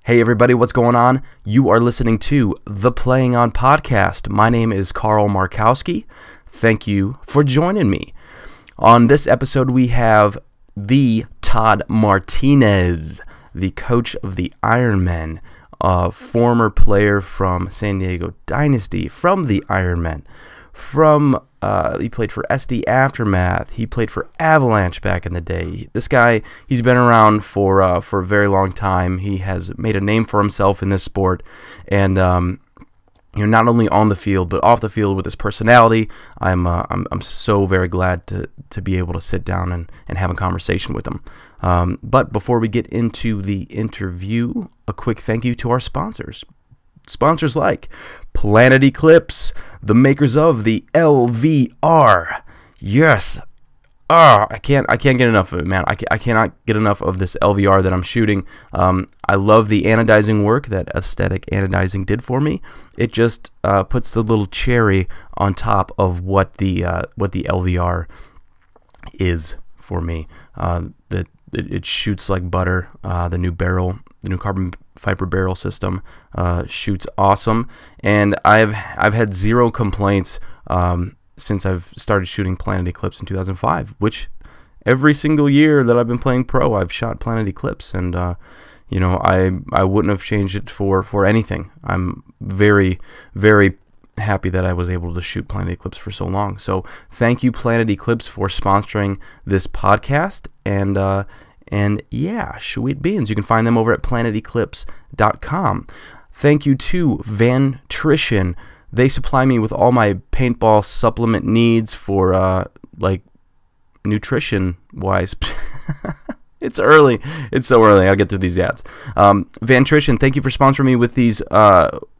Hey everybody, what's going on? You are listening to the Playing On Podcast. My name is Carl Markowski. Thank you for joining me. On this episode, we have the Todd Martinez, the coach of the Ironmen, a former player from San Diego Dynasty, from the Ironmen, he played for SD Aftermath. He played for Avalanche back in the day. This guy, he's been around for a very long time. He has made a name for himself in this sport, and not only on the field but off the field with his personality. I'm so very glad to be able to sit down and have a conversation with him. But before we get into the interview, a quick thank you to our sponsors. Sponsors like Planet Eclipse, the makers of the LVR. Yes. I can't get enough of it, man. I cannot get enough of this LVR that I'm shooting. I love the anodizing work that Aesthetic Anodizing did for me. It just puts the little cherry on top of what the LVR is for me. It shoots like butter. The new carbon fiber barrel system shoots awesome, and I've had zero complaints since I've started shooting Planet Eclipse in 2005, which every single year that I've been playing pro, I've shot Planet Eclipse, and I wouldn't have changed it for anything. I'm very, very happy that I was able to shoot Planet Eclipse for so long. So thank you, Planet Eclipse, for sponsoring this podcast, and yeah, sweet beans. You can find them over at planeteclipse.com. Thank you to Vantrition. They supply me with all my paintball supplement needs for like nutrition wise. It's early. It's so early. I'll get through these ads. Vantrition, thank you for sponsoring me with these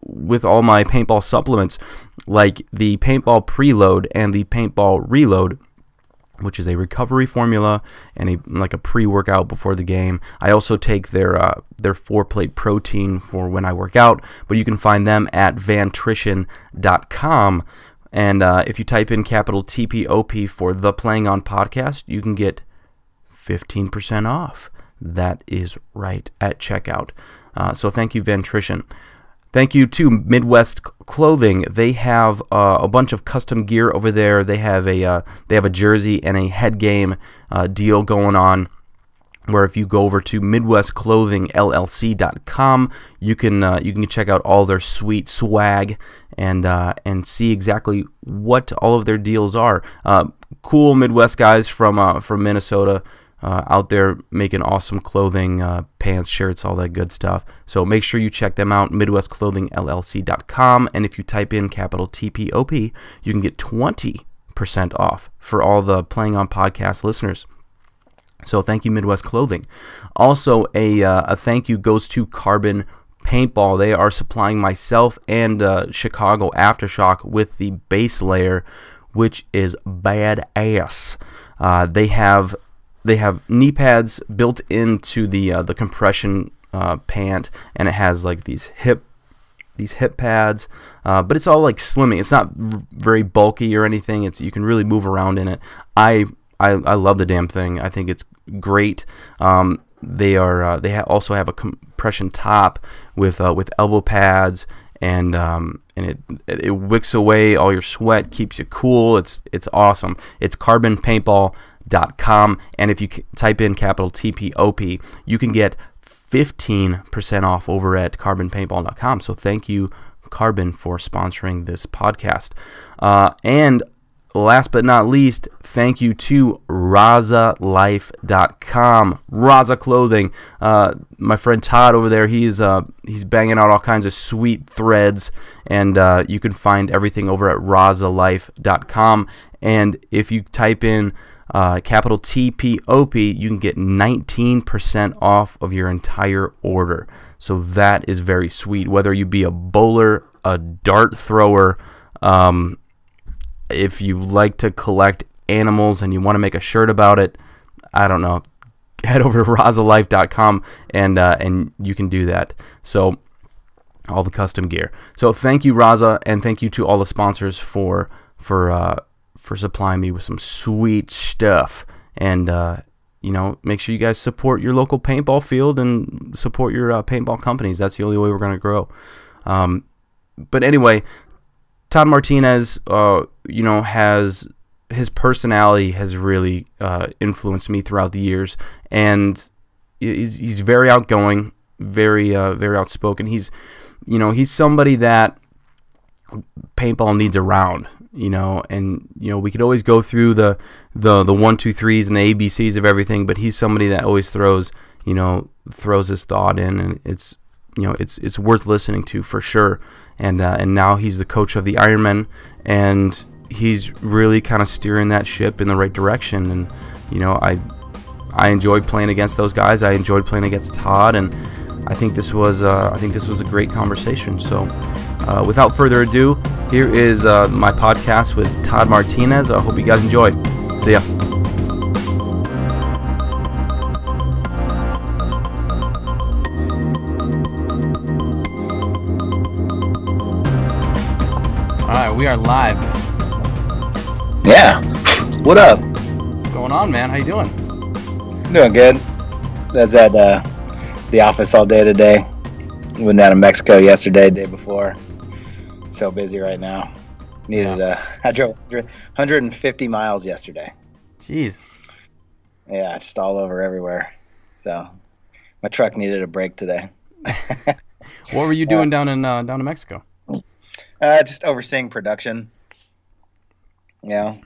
with all my paintball supplements, like the paintball preload and the paintball reload, which is a recovery formula and a pre-workout before the game. I also take their 4-plate protein for when I work out, but you can find them at vantrition.com. And if you type in capital TPOP for the Playing On Podcast, you can get 15% off. That is right at checkout. So thank you, Vantrition. Thank you to Midwest Clothing. They have a bunch of custom gear over there. They have a jersey and a head game deal going on, where if you go over to MidwestClothingLLC.com, you can check out all their sweet swag and see exactly what all of their deals are. Cool Midwest guys from Minnesota. Out there making awesome clothing, pants, shirts, all that good stuff. So make sure you check them out, MidwestClothingLLC.com. And if you type in capital TPOP, you can get 20% off for all the Playing On Podcast listeners. So thank you, Midwest Clothing. Also, a thank you goes to Carbon Paintball. They are supplying myself and Chicago Aftershock with the base layer, which is badass. They have knee pads built into the compression pant, and it has like these hip pads, but it's all like slimming. It's not very bulky or anything. You can really move around in it. I love the damn thing. I think it's great. They also have a compression top with elbow pads, and it wicks away all your sweat, keeps you cool. It's awesome. It's carbonpaintball.com, and if you type in capital TPOP, you can get 15% off over at carbonpaintball.com. So thank you, Carbon, for sponsoring this podcast. And last but not least, thank you to RazaLife.com. Raza Clothing. My friend Todd over there, he's banging out all kinds of sweet threads, and you can find everything over at RazaLife.com. And if you type in capital TPOP, you can get 19% off of your entire order. So that is very sweet. Whether you be a bowler, a dart thrower, if you like to collect animals and you want to make a shirt about it, I don't know, head over to RazaLife.com and you can do that. So all the custom gear. So thank you, Raza, and thank you to all the sponsors for supplying me with some sweet stuff. And make sure you guys support your local paintball field and support your paintball companies. That's the only way we're going to grow. But anyway, Todd Martinez, has his personality has really influenced me throughout the years, and he's very outgoing, very outspoken. He's somebody that paintball needs around, and we could always go through the 1, 2, 3s and the ABCs of everything, but he's somebody that always throws his thought in, and it's worth listening to for sure. And now he's the coach of the Ironmen, and he's really kind of steering that ship in the right direction. And I enjoyed playing against those guys. I enjoyed playing against Todd, and I think this was a great conversation. So without further ado, here is my podcast with Todd Martinez. I hope you guys enjoy. See ya. All right, we are live. Yeah. What up? What's going on, man? How you doing? Doing good. I was at the office all day today. Went down to Mexico yesterday, day before. So busy right now. I drove 150 miles yesterday. Jesus. Yeah, just all over everywhere. So my truck needed a break today. What were you doing down in Mexico? Just overseeing production. I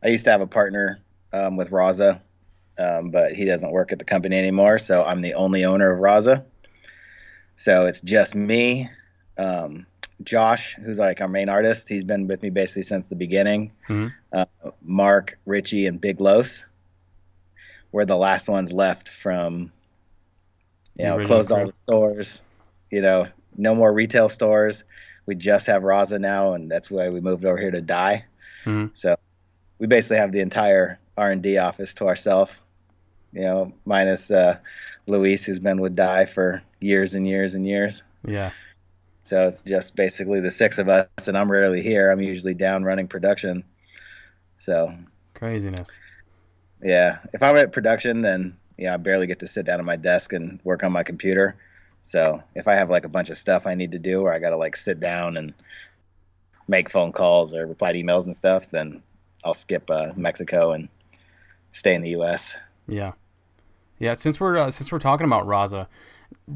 used to have a partner with Raza, but he doesn't work at the company anymore, so I'm the only owner of Raza. So it's just me, Josh, who's like our main artist. He's been with me basically since the beginning. Mm-hmm. Mark, Richie, and Big Los. We're the last ones left from, closed all the stores. No more retail stores. We just have Raza now, and that's why we moved over here to Dye. Mm-hmm. So we basically have the entire R&D office to ourselves, minus Luis, who's been with Dye for years and years and years. Yeah. So it's just basically the 6 of us, and I'm rarely here. I'm usually down running production. So craziness. Yeah. If I'm at production, then I barely get to sit down at my desk and work on my computer. So if I have like a bunch of stuff I need to do, or I got to like sit down and make phone calls or reply to emails and stuff, then I'll skip Mexico and stay in the U.S. Yeah. Since we're talking about Raza,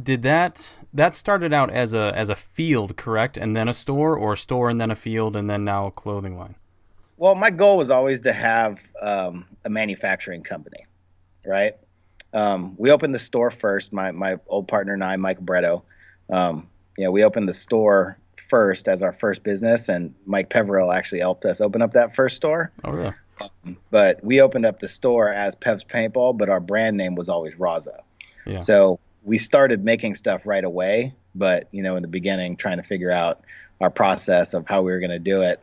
did that started out as a field, correct, and then a store, or a store and then a field and then now a clothing line? Well, my goal was always to have a manufacturing company, right? We opened the store first. My old partner and I, Mike Bretto, we opened the store first as our first business, and Mike Peverell actually helped us open up that first store. Oh, really? But we opened up the store as Pev's Paintball, but our brand name was always Raza. Yeah. So we started making stuff right away, but in the beginning, trying to figure out our process of how we were going to do it.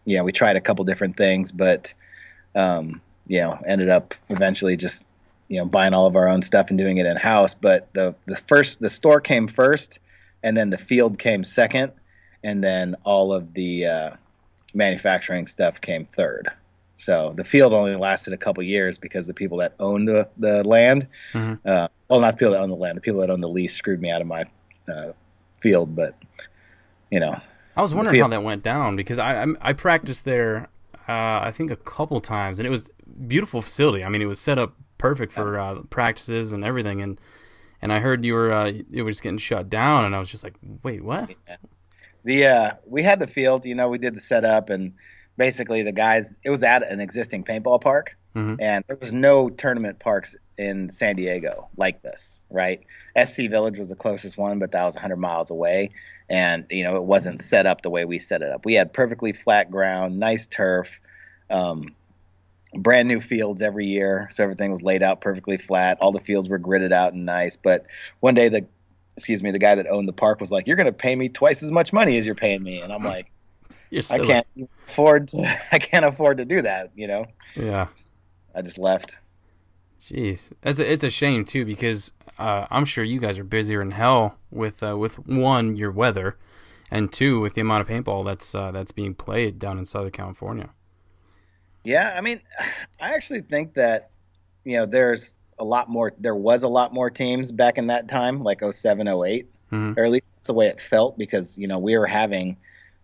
We tried a couple different things, but ended up eventually just buying all of our own stuff and doing it in house. But the store came first, and then the field came second, and then all of the manufacturing stuff came third. So the field only lasted a couple years because the people that owned the land, mm-hmm. Not the people that own the land, the people that own the lease screwed me out of my field. But I was wondering how that went down, because I practiced there I think a couple times, and it was a beautiful facility. I mean, it was set up perfect for practices and everything, and I heard it was getting shut down, and I was just like, wait, what? Yeah. We had the field, we did the setup, and basically the guys, it was at an existing paintball park, mm-hmm. and there was no tournament parks in San Diego like this, right? SC Village was the closest one, but that was 100 miles away, and it wasn't set up the way we set it up. We had perfectly flat ground, nice turf, brand new fields every year, so everything was laid out perfectly flat. All the fields were gridded out and nice. But one day the guy that owned the park was like, "You're going to pay me twice as much money as you're paying me," and I'm like, I can't afford to do that, Yeah. I just left. Jeez, it's a shame too, because I'm sure you guys are busier than hell with one, your weather, and two, with the amount of paintball that's being played down in Southern California. Yeah, I mean, I actually think that there's a lot more. There was a lot more teams back in that time, like 07, 08, or at least that's the way it felt because we were having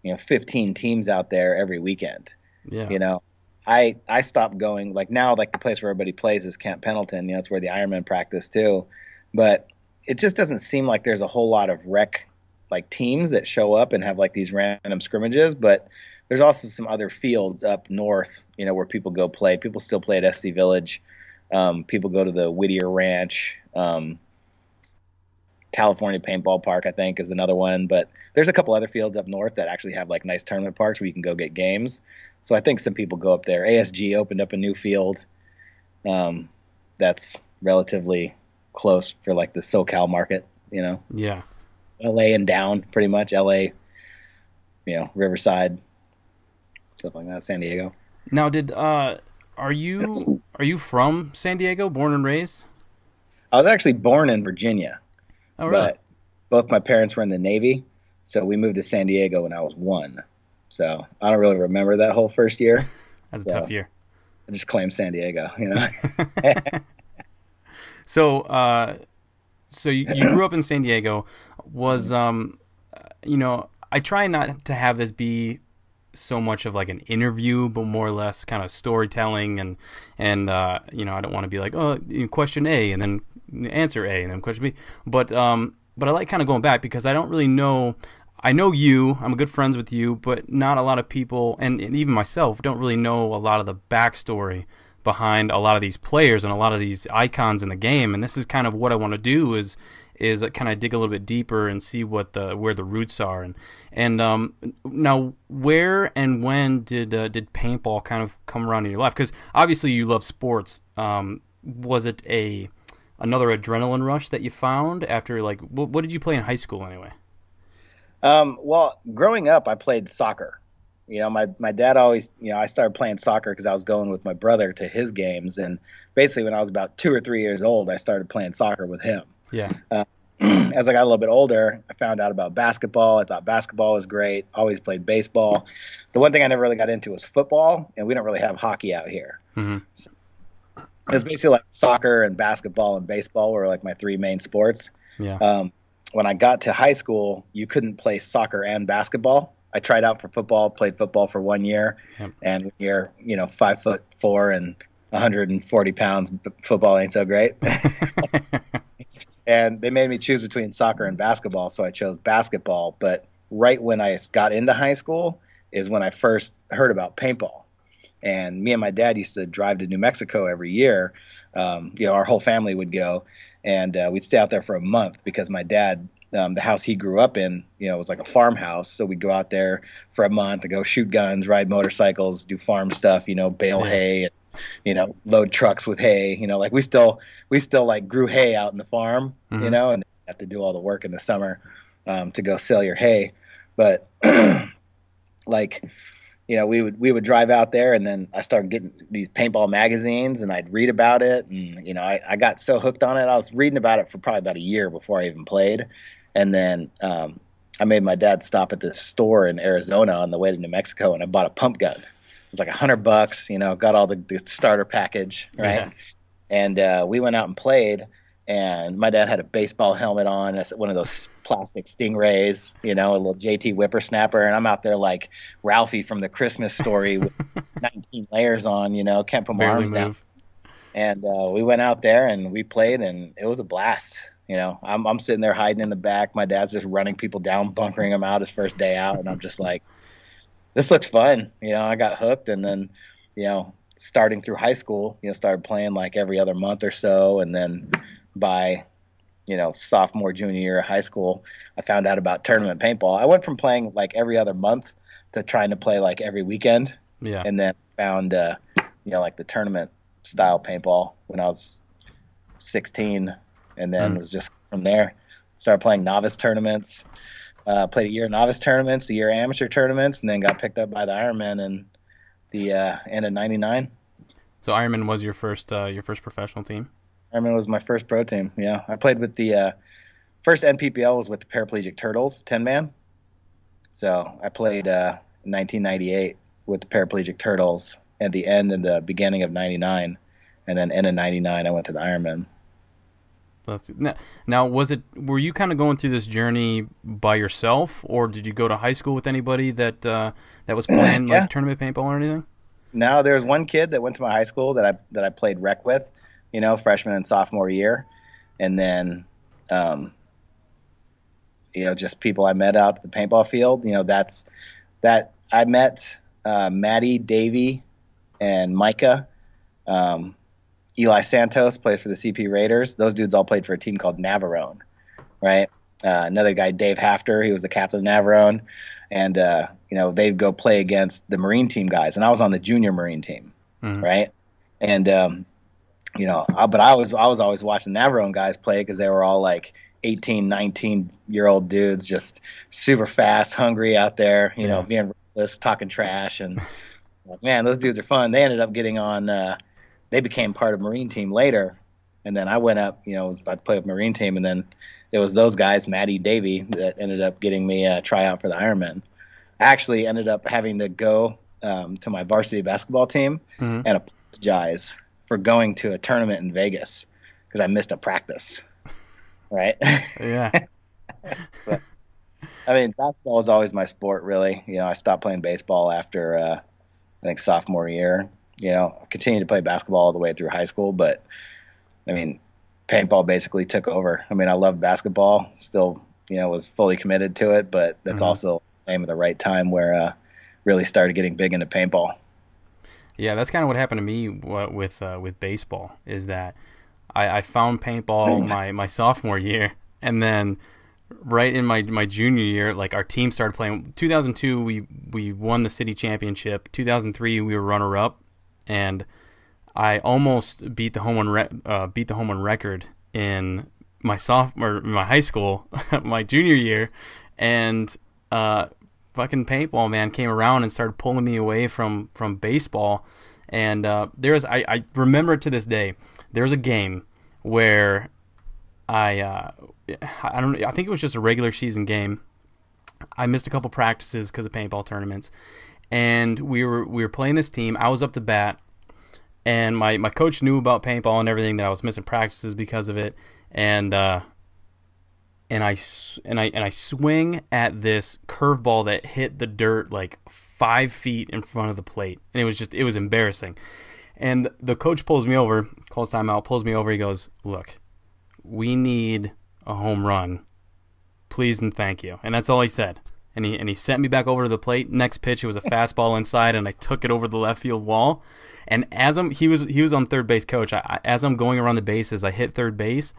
15 teams out there every weekend. Yeah. I stopped going. Like now, like the place where everybody plays is Camp Pendleton. It's where the Ironmen practice too. But it just doesn't seem like there's a whole lot of rec like teams that show up and have like these random scrimmages. But there's also some other fields up north, where people go play. People still play at SC Village. People go to the Whittier Ranch. California Paintball Park, I think, is another one. But there's a couple other fields up north that actually have like nice tournament parks where you can go get games. So I think some people go up there. ASG opened up a new field that's relatively close for like the SoCal market, Yeah. LA and down, pretty much. LA, Riverside, stuff like that. San Diego. Now, are you from San Diego, born and raised? I was actually born in Virginia. Oh, really? But both my parents were in the Navy, so we moved to San Diego when I was 1. So I don't really remember that whole first year. That's a tough year. I just claim San Diego, So, so you grew up in San Diego. Was I try not to have this be so much of like an interview, but more or less kind of storytelling, and I don't want to be like, oh, question A and then answer A and then question B, but I like kind of going back because I don't really know. I know you, I'm good friends with you, but not a lot of people, and even myself, don't really know a lot of the backstory behind a lot of these players and a lot of these icons in the game. And this is kind of what I want to do is kind of dig a little bit deeper and see where the roots are. And now, where and when did paintball kind of come around in your life? Because obviously you love sports. Was it another adrenaline rush that you found after, like, what did you play in high school anyway? Well, growing up, I played soccer. My dad always, I started playing soccer because I was going with my brother to his games. And basically when I was about 2 or 3 years old, I started playing soccer with him. Yeah. As I got a little bit older, I found out about basketball. I thought basketball was great. Always played baseball. The one thing I never really got into was football, and we don't really have hockey out here. Mm-hmm. So it was basically like soccer and basketball and baseball were like my 3 main sports. Yeah. When I got to high school, you couldn't play soccer and basketball. I tried out for football, played football for 1 year, and when you're 5'4" and 140 pounds, football ain't so great. And they made me choose between soccer and basketball, so I chose basketball. But right when I got into high school is when I first heard about paintball. And me and my dad used to drive to New Mexico every year. Our whole family would go, and we'd stay out there for a month because my dad, the house he grew up in, was like a farmhouse. So we'd go out there for a month to go shoot guns, ride motorcycles, do farm stuff, bale hay, and, load trucks with hay. Like we still like grew hay out in the farm, Mm-hmm. And have to do all the work in the summer to go sell your hay. But like, we would drive out there, and then I started getting these paintball magazines, and I'd read about it, and I got so hooked on it. I was reading about it for probably about a year before I even played, and then I made my dad stop at this store in Arizona on the way to New Mexico, and I bought a pump gun. It was like $100, got all the starter package, right? Yeah. And we went out and played. And my dad had a baseball helmet on, one of those plastic Stingrays, a little JT whippersnapper. And I'm out there like Ralphie from the Christmas Story with 19 layers on, can't put my Barely arms move. down. And we went out there and we played, and it was a blast. I'm sitting there hiding in the back. My dad's just running people down, bunkering them out his first day out. And I'm just like, this looks fun. I got hooked. And then, starting through high school, started playing like every other month or so. And then by sophomore, junior year of high school, I found out about tournament paintball. I went from playing like every other month to trying to play like every weekend. Yeah. And then found like the tournament style paintball when I was 16, and then was just from there. Started playing novice tournaments, played a year of novice tournaments, a year of amateur tournaments, and then got picked up by the Ironmen in the end of '99. So Ironman was your first professional team? Ironman was my first pro team. Yeah, I played with the first NPPL was with the Paraplegic Turtles 10-man. So I played in 1998 with the Paraplegic Turtles at the end and the beginning of '99, And then in '99, I went to the Ironmen. Now, were you kind of going through this journey by yourself, or did you go to high school with anybody that was playing like tournament paintball or anything? No, there was one kid that went to my high school that I played rec with, freshman and sophomore year, and then just people I met out at the paintball field. I met Maddie, Davey, and Micah. Eli Santos plays for the CP Raiders. Those dudes all played for a team called Navarone, right? Another guy, Dave Hafter, he was the captain of Navarone. And, they'd go play against the Marine team guys. And I was on the junior Marine team, right? And, but I was always watching Navarone guys play because they were all like 18, 19-year-old dudes, just super fast, hungry out there, being reckless, talking trash. And, man, those dudes are fun. They ended up getting on they became part of Marine team later. And then I went up, was about to play with Marine team. And then it was those guys, Maddie, Davey, that ended up getting me a tryout for the Ironmen. I actually ended up having to go to my varsity basketball team and apologize for going to a tournament in Vegas because I missed a practice. Right? Yeah. But, basketball is always my sport, really. I stopped playing baseball after, I think, sophomore year. I continued to play basketball all the way through high school, but, paintball basically took over. I loved basketball, still, was fully committed to it, but that's also the same at the right time where really started getting big into paintball. Yeah, that's kind of what happened to me with baseball, is that I found paintball my sophomore year, and then right in my junior year, like our team started playing. 2002, we won the city championship. 2003, we were runner-up, and I almost beat the home run record in my high school, my junior year, and fucking paintball, man, came around and started pulling me away from baseball. And I remember to this day, there was a game where I think it was just a regular season game. I missed a couple practices because of paintball tournaments, and we were playing this team. I was up to bat, and my coach knew about paintball and everything, that I was missing practices because of it, and I swing at this curveball that hit the dirt like 5 feet in front of the plate, and it was embarrassing. And the coach pulls me over, calls timeout, pulls me over. He goes, "Look, we need a home run, please and thank you." And that's all he said. And he sent me back over to the plate. Next pitch, it was a fastball inside, and I took it over the left field wall. And as he was on third base coach. As I'm going around the bases, I hit third base,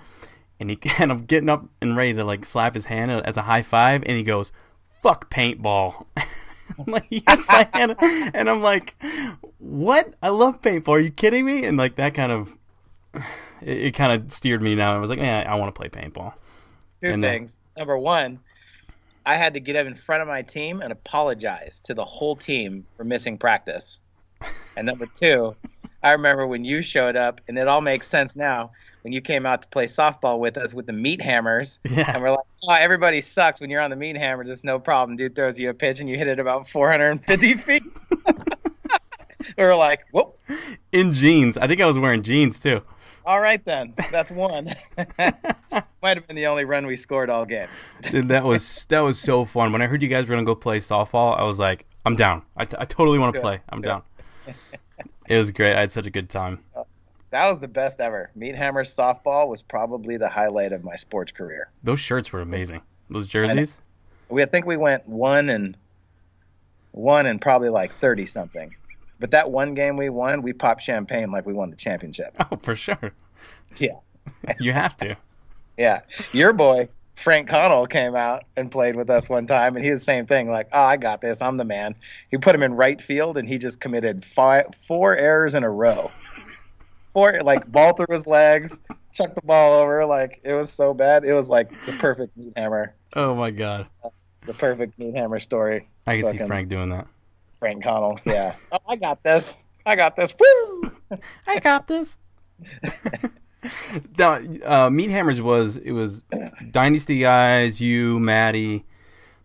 and I'm getting up and ready to like slap his hand as a high five, and he goes, "Fuck paintball." Like, he hits my hand, and I'm like, "What? I love paintball. Are you kidding me?" And like that kind of it kind of steered me down. I was like, "Yeah, I want to play paintball." Two things. Number one, I had to get up in front of my team and apologize to the whole team for missing practice. And number two, I remember when you showed up, and it all makes sense now, when you came out to play softball with us with the meat hammers. Yeah. And we're like, "Oh, everybody sucks when you're on the meat hammers. It's no problem. Dude throws you a pitch, and you hit it about 450 feet. We were like, "Whoop." In jeans. I think I was wearing jeans, too. All right, then. That's one. Might have been the only run we scored all game. Dude, that was so fun. When I heard you guys were going to go play softball, I was like, I'm down. I totally want to play. I'm down. It was great. I had such a good time. That was the best ever. Meat hammer softball was probably the highlight of my sports career. Those shirts were amazing. Those jerseys. I think we went one and probably like 30 something. But that one game we won, we popped champagne like we won the championship. Oh, for sure. Yeah. You have to. Yeah. Your boy, Frank Connell, came out and played with us one time, and he was the same thing. Like, "Oh, I got this. I'm the man." He put him in right field, and he just committed 4 errors in a row. 4, like, ball through his legs, chucked the ball over. Like, it was so bad. It was like the perfect meat hammer. Oh, my God. The perfect meat hammer story. I can see Frank doing that. Frank Connell, yeah. "Oh, I got this. Woo! I got this." Meat Hammers was Dynasty guys, you, Maddie.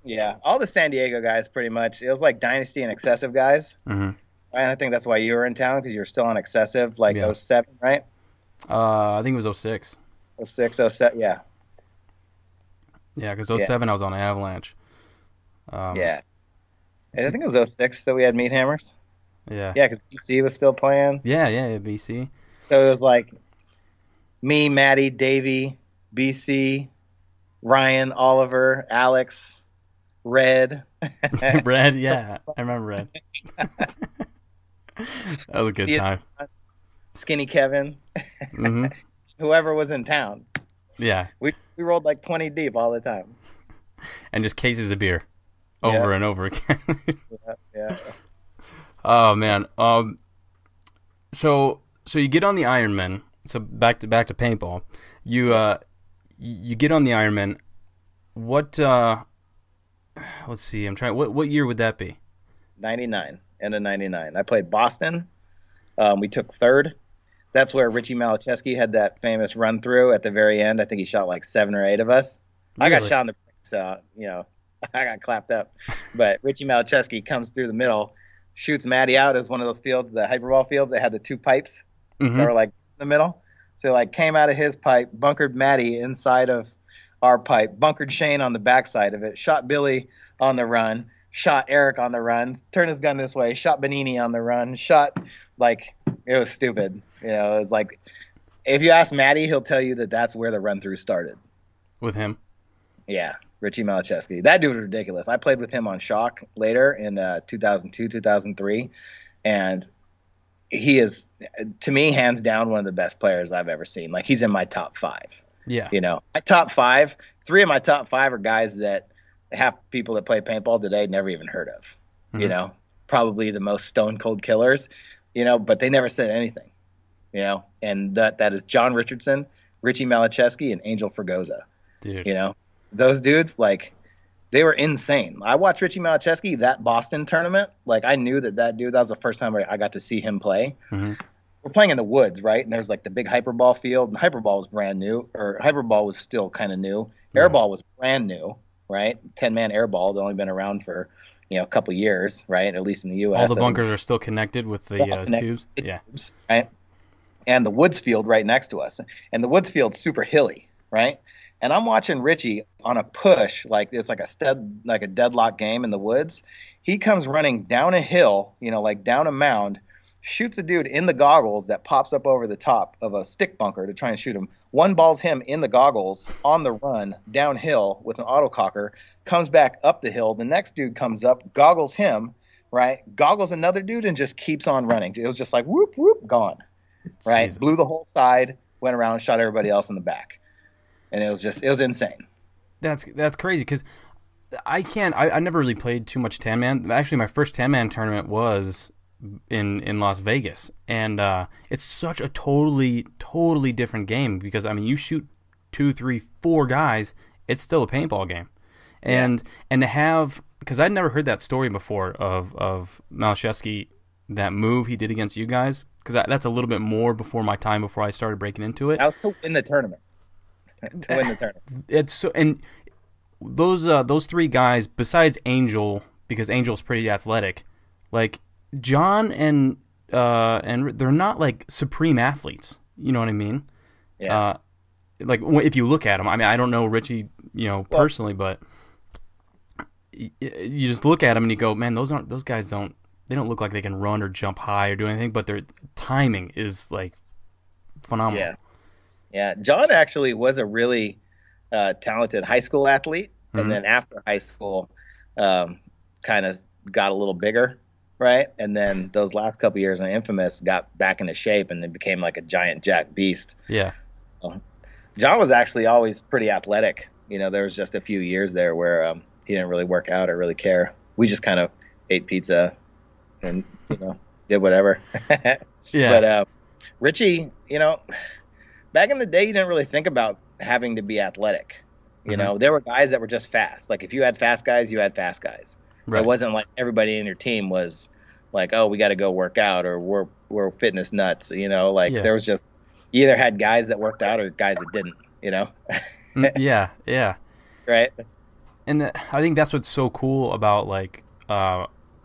Yeah, all the San Diego guys pretty much. It was like Dynasty and excessive guys. Mm-hmm. I think that's why you were in town, because you were still on excessive, like Yeah. '07, right? I think it was '06. '06, '07, yeah. Yeah, because Yeah, '07 I was on Avalanche. Um, yeah. And I think it was '06 that we had Meat Hammers. yeah. Yeah, because BC was still playing. Yeah, BC. So it was like me, Maddie, Davey, BC, Ryan, Oliver, Alex, Red. Red, yeah. I remember Red. That was a good time. Skinny Kevin, Hmm. whoever was in town. Yeah. We rolled like 20 deep all the time. And just cases of beer over Yeah, and over again. yeah, yeah. Oh man. So you get on the Ironmen. So back to paintball. You get on the Ironmen. What let's see. I'm trying. What year would that be? 99, end of 99. I played Boston. We took third. That's where Richie Malachewski had that famous run through at the very end. I think he shot like 7 or 8 of us. I got Really? shot in the so I got clapped up. But Richie Malachewski comes through the middle, shoots Maddie out as one of those fields, the hyperball fields that had the 2 pipes that Hmm. were like in the middle. So like came out of his pipe, bunkered Maddie inside of our pipe, bunkered Shane on the backside of it, shot Billy on the run, shot Eric on the run, turned his gun this way, shot Benini on the run, shot like it was stupid. It was like if you ask Maddie, he'll tell you that that's where the run through started. With him. Yeah, Richie Malachewski. That dude was ridiculous. I played with him on Shock later in 2002, 2003, and he is, to me, hands down, one of the best players I've ever seen. Like, he's in my top 5. Yeah. My top 5, 3 of my top 5 are guys that half people that play paintball today never even heard of. Mhm. Probably the most stone cold killers, but they never said anything, and that is John Richardson, Richie Malachewski, and Angel Fregosa. Dude. Those dudes, like, they were insane. I watched Richie Malachewski, that Boston tournament. Like, I knew that dude, that was the first time I got to see him play. Hmm. We're playing in the woods, right? And there's like the big hyperball field, and hyperball was brand new, or hyperball was still kind of new. Yeah. Airball was brand new, right? 10-man airball had only been around for, a couple years, right? At least in the U.S. All the bunkers are still connected with the tubes. Yeah. Tubes, right? And the woods field right next to us. And the woods field's super hilly, right? And I'm watching Richie on a push, like it's like a deadlock game in the woods. He comes running down a hill, like down a mound, shoots a dude in the goggles that pops up over the top of a stick bunker to try and shoot him. One balls him in the goggles on the run downhill with an autococker, comes back up the hill. The next dude comes up, goggles him, right? Goggles another dude and just keeps on running. It was just like whoop, whoop, gone, right? Jesus. Blew the whole side, went around, shot everybody else in the back. And it was insane. That's crazy because I never really played too much 10-man. Actually, my first 10-man tournament was in Las Vegas, and it's such a totally different game because you shoot 2, 3, 4 guys, it's still a paintball game, and to have, because I'd never heard that story before of Malachewski, that move he did against you guys, because that's a little bit more before my time, before I started breaking into it. I was to win the tournament. To win the tournament. It's so, and those 3 guys besides Angel, because Angel's pretty athletic, like John and they're not like supreme athletes. You know what I mean? Yeah. Like if you look at them, I don't know Richie, personally, but you just look at them and you go, man, those guys don't look like they can run or jump high or do anything, but their timing is like phenomenal. Yeah. Yeah, John actually was a really talented high school athlete, and then after high school, kind of got a little bigger, right? And then those last couple years in Infamous got back into shape, and then became like a giant jack beast. Yeah. So, John was actually always pretty athletic. There was just a few years there where he didn't really work out or really care. We just kind of ate pizza and did whatever. Yeah. But Richie, back in the day, you didn't really think about having to be athletic. There were guys that were just fast. Like, if you had fast guys, you had fast guys. Right. It wasn't like everybody in your team was like, oh, we got to go work out, or we're fitness nuts. There was just, you either had guys that worked out or guys that didn't. Yeah. Right. And I think that's what's so cool about like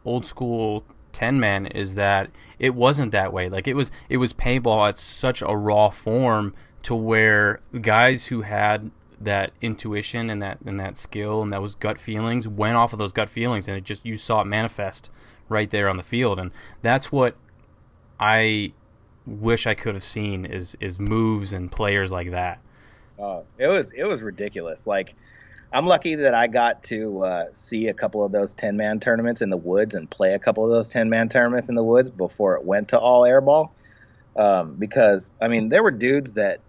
old school 10-man is that it wasn't that way. Like it was paintball at such a raw form to where guys who had that intuition and that skill and those gut feelings went off of those gut feelings, and you saw it manifest right there on the field. And that's what I wish I could have seen is moves and players like that. Oh, it was ridiculous. Like, I'm lucky that I got to see a couple of those 10-man tournaments in the woods and play a couple of those 10-man tournaments in the woods before it went to all airball. Because, I mean, there were dudes that,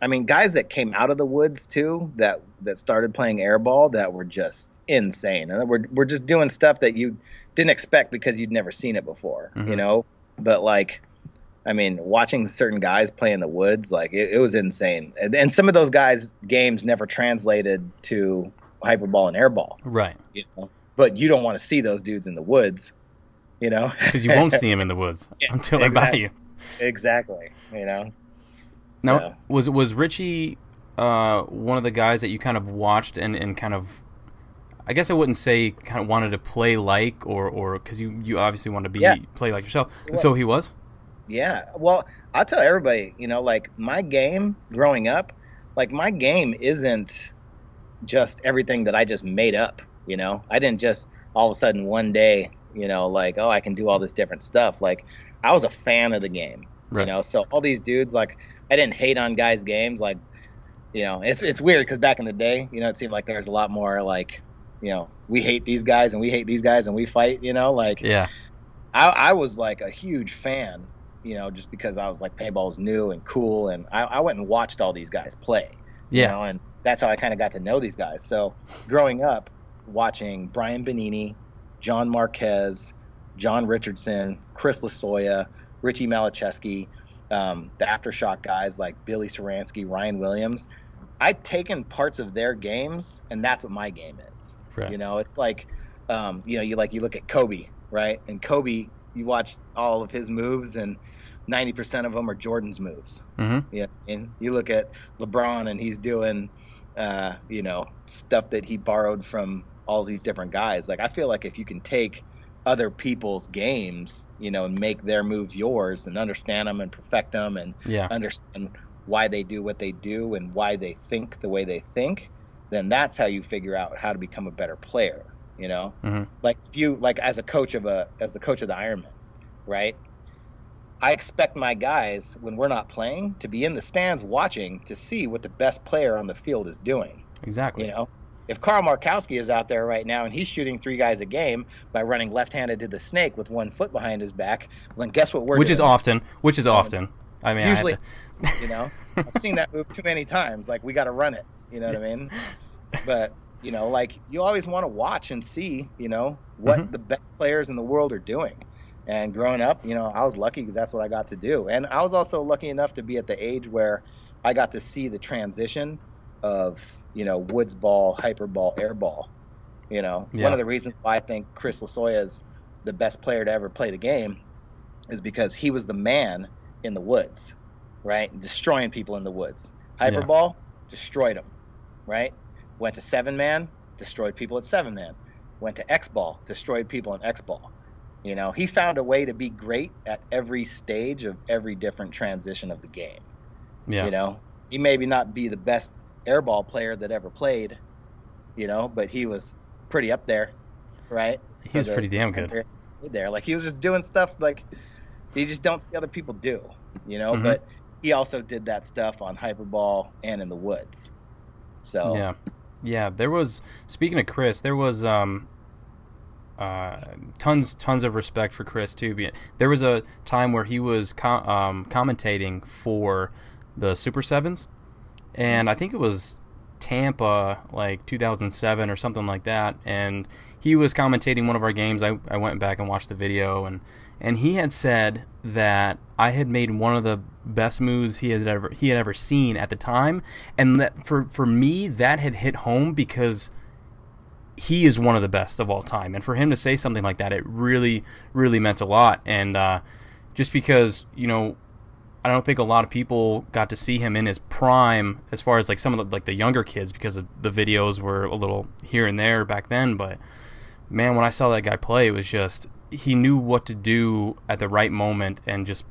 I mean, guys that came out of the woods too that started playing airball that were just insane. And we're just doing stuff that you didn't expect because you'd never seen it before, you know? But, like, I mean, watching certain guys play in the woods, like, it was insane. And some of those guys' games never translated to hyperball and airball. Right. You know? But you don't want to see those dudes in the woods, you know? Because you won't see them in the woods until they're by you. Exactly, you know? Now, was Richie one of the guys that you kind of watched and kind of, I guess I wouldn't say kind of wanted to play like, or because you obviously wanted to play like yourself, and so he was? Yeah, well, I'll tell everybody, you know, like, my game growing up, like, my game isn't just everything that I just made up, you know? I didn't just all of a sudden one day, you know, like, oh, I can do all this different stuff. Like, I was a fan of the game, you know? So all these dudes, like, I didn't hate on guys' games. Like, you know, it's weird because back in the day, you know, it seemed like there was a lot more, like, you know, we hate these guys and we hate these guys and we fight, you know? Like, yeah, I was, like, a huge fan, you know, just because I was like, paintball was new and cool, and I went and watched all these guys play, you know, and that's how I kind of got to know these guys. So growing up, watching Brian Benini, John Marquez, John Richardson, Chris Lasoya, Richie Malacheski, the Aftershock guys like Billy Saransky, Ryan Williams, I've taken parts of their games, and that's what my game is. Right. You know, it's like, you know, you look at Kobe, right? And Kobe, you watch all of his moves, and 90% of them are Jordan's moves. Yeah, and you look at LeBron, and he's doing, you know, stuff that he borrowed from all these different guys. Like, I feel like if you can take other people's games, you know, and make their moves yours, and understand them and perfect them, and understand why they do what they do and why they think the way they think, then that's how you figure out how to become a better player. You know, like as the coach of the Ironmen, right? I expect my guys, when we're not playing, to be in the stands watching to see what the best player on the field is doing. Exactly. You know, if Carl Markowski is out there right now and he's shooting 3 guys a game by running left-handed to the snake with 1 foot behind his back, well, then guess what we're doing? Which is often. I mean, usually, you know, I've seen that move too many times. Like, we got to run it. You know what I mean? But, you know, like, you always want to watch and see, you know, what the best players in the world are doing. And growing up, you know, I was lucky because that's what I got to do. And I was also lucky enough to be at the age where I got to see the transition of, you know, woods ball, hyperball, airball. You know, one of the reasons why I think Chris Lasoya is the best player to ever play the game is because he was the man in the woods, right? Destroying people in the woods. Hyperball, destroyed them, right? Went to 7-man, destroyed people at 7-man. Went to Xball, destroyed people in Xball. You know, he found a way to be great at every stage of every different transition of the game. Yeah. You know, he maybe not be the best airball player that ever played, you know, but he was pretty up there, right? He was pretty damn good. There, like, he was just doing stuff like you just don't see other people do, you know. But he also did that stuff on hyperball and in the woods. So yeah. There was, speaking of Chris, there was tons of respect for Chris too. There was a time where he was commentating for the Super Sevens, and I think it was Tampa, like 2007 or something like that. And he was commentating one of our games. I went back and watched the video, and he had said that I had made one of the best moves he had ever seen at the time, and that for me that had hit home because he is one of the best of all time, and for him to say something like that, it really meant a lot. And just because, you know, I don't think a lot of people got to see him in his prime, as far as like some of the younger kids, because the videos were a little here and there back then. But man, when I saw that guy play, it was just he knew what to do at the right moment, and just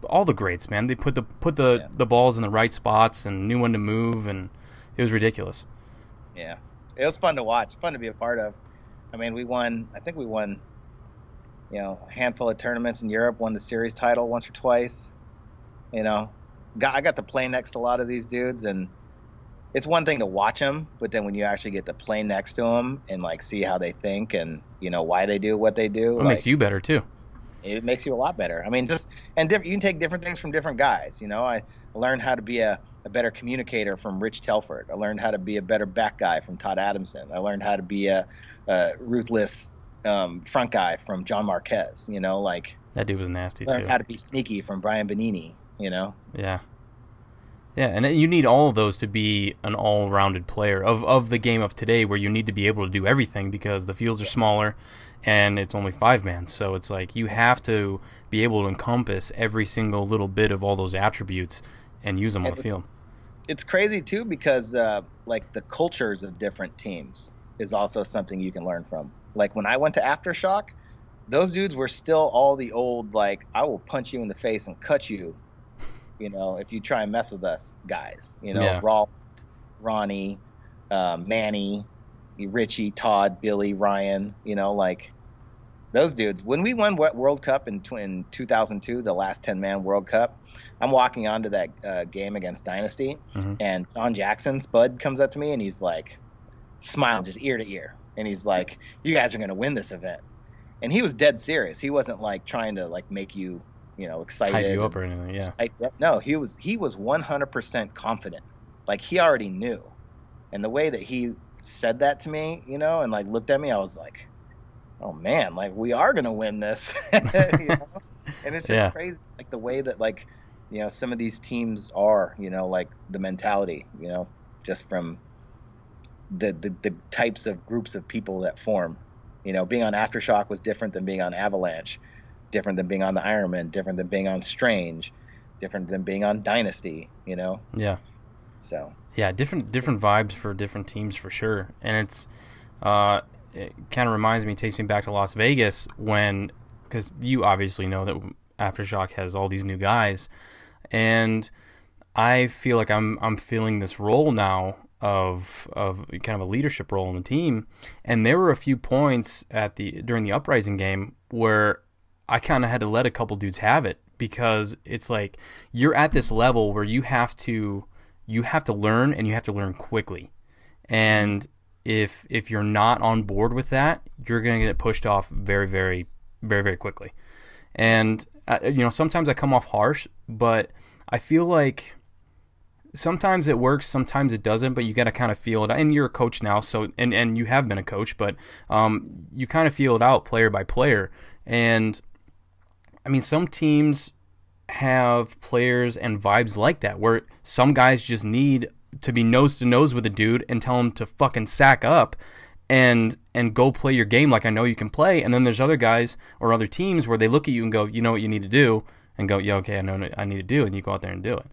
all the greats, man. They put the balls in the right spots and knew when to move, and it was ridiculous. Yeah, it was fun to watch, fun to be a part of. I mean, I think we won, a handful of tournaments in Europe, won the series title once or twice. I got to play next to a lot of these dudes, and it's one thing to watch them, but then when you actually get to play next to them and like see how they think and why they do what they do, it makes you better too. It makes you a lot better. I mean, you can take different things from different guys. I learned how to be a better communicator from Rich Telford. I learned how to be a better back guy from Todd Adamson. I learned how to be a ruthless front guy from John Marquez. That dude was nasty too. Learned how to be sneaky from Brian Benini. Yeah. Yeah, and you need all of those to be an all-rounded player of the game of today, where you need to be able to do everything because the fields are smaller and it's only 5-man. So it's like you have to be able to encompass every single little bit of all those attributes and use them on the field. It's crazy, too, because like the cultures of different teams is also something you can learn from. Like when I went to Aftershock, those dudes were still all the old, like, I will punch you in the face and cut you, if you try and mess with us guys. Rolf, Ronnie, Manny, Richie, Todd, Billy, Ryan, like those dudes. When we won World Cup in 2002, the last 10-man World Cup, I'm walking onto that game against Dynasty, and John Jackson, Spud, comes up to me, and he's like, smiling just ear to ear. And he's like, you guys are going to win this event. And he was dead serious. He wasn't like trying to like make you, excited. Hype you up or anything, yeah. No, he was 100% confident. Like he already knew. And the way that he said that to me, and like looked at me, I was like, oh man, like we are going to win this. And it's just crazy. Like the way that like, some of these teams are, like the mentality, just from the types of groups of people that form. Being on Aftershock was different than being on Avalanche, different than being on the Ironmen, different than being on Strange, different than being on Dynasty, Yeah. So. Yeah, different vibes for different teams for sure. And it kind of reminds me, takes me back to Las Vegas because you obviously know that Aftershock has all these new guys. And I feel like I'm feeling this role now of kind of a leadership role in the team, and there were a few points during the Uprising game where I kind of had to let a couple dudes have it, because it's like you're at this level where you have to learn, and you have to learn quickly, and if you're not on board with that, you're going to get pushed off very, very, very, very quickly. And sometimes I come off harsh, but I feel like sometimes it works, sometimes it doesn't, but you got to kind of feel it. And you're a coach now, so and you have been a coach, but you kind of feel it out player by player. And I mean, some teams have players and vibes like that, where some guys just need to be nose to nose with a dude and tell him to fucking sack up and go play your game like I know you can play. And then there's other guys or other teams where they look at you and go, you know what you need to do, and go, yeah, okay, I know what I need to do, and you go out there and do it.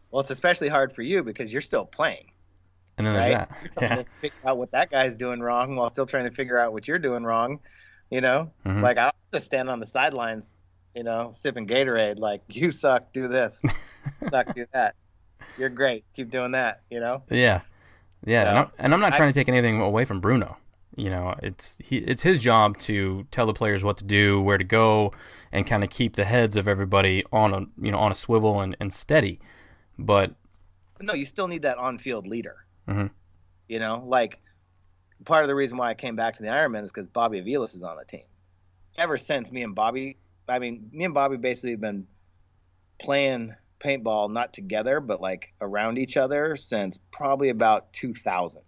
Well, it's especially hard for you because you're still playing. And then there's that. You're trying to figure out what that guy's doing wrong while still trying to figure out what you're doing wrong. Like I'll just stand on the sidelines, sipping Gatorade, like, you suck, do this. Suck, do that. You're great. Keep doing that, Yeah. Yeah. So, and I'm not trying to take anything away from Bruno. It's his job to tell the players what to do, where to go, and kind of keep the heads of everybody on a swivel and steady. But no, you still need that on-field leader. Like part of the reason why I came back to the Ironmen is because Bobby Avilas is on the team. Ever since me and Bobby basically have been playing paintball, not together, but like around each other since probably about 2000,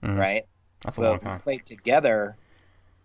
right? That's a long time. We played together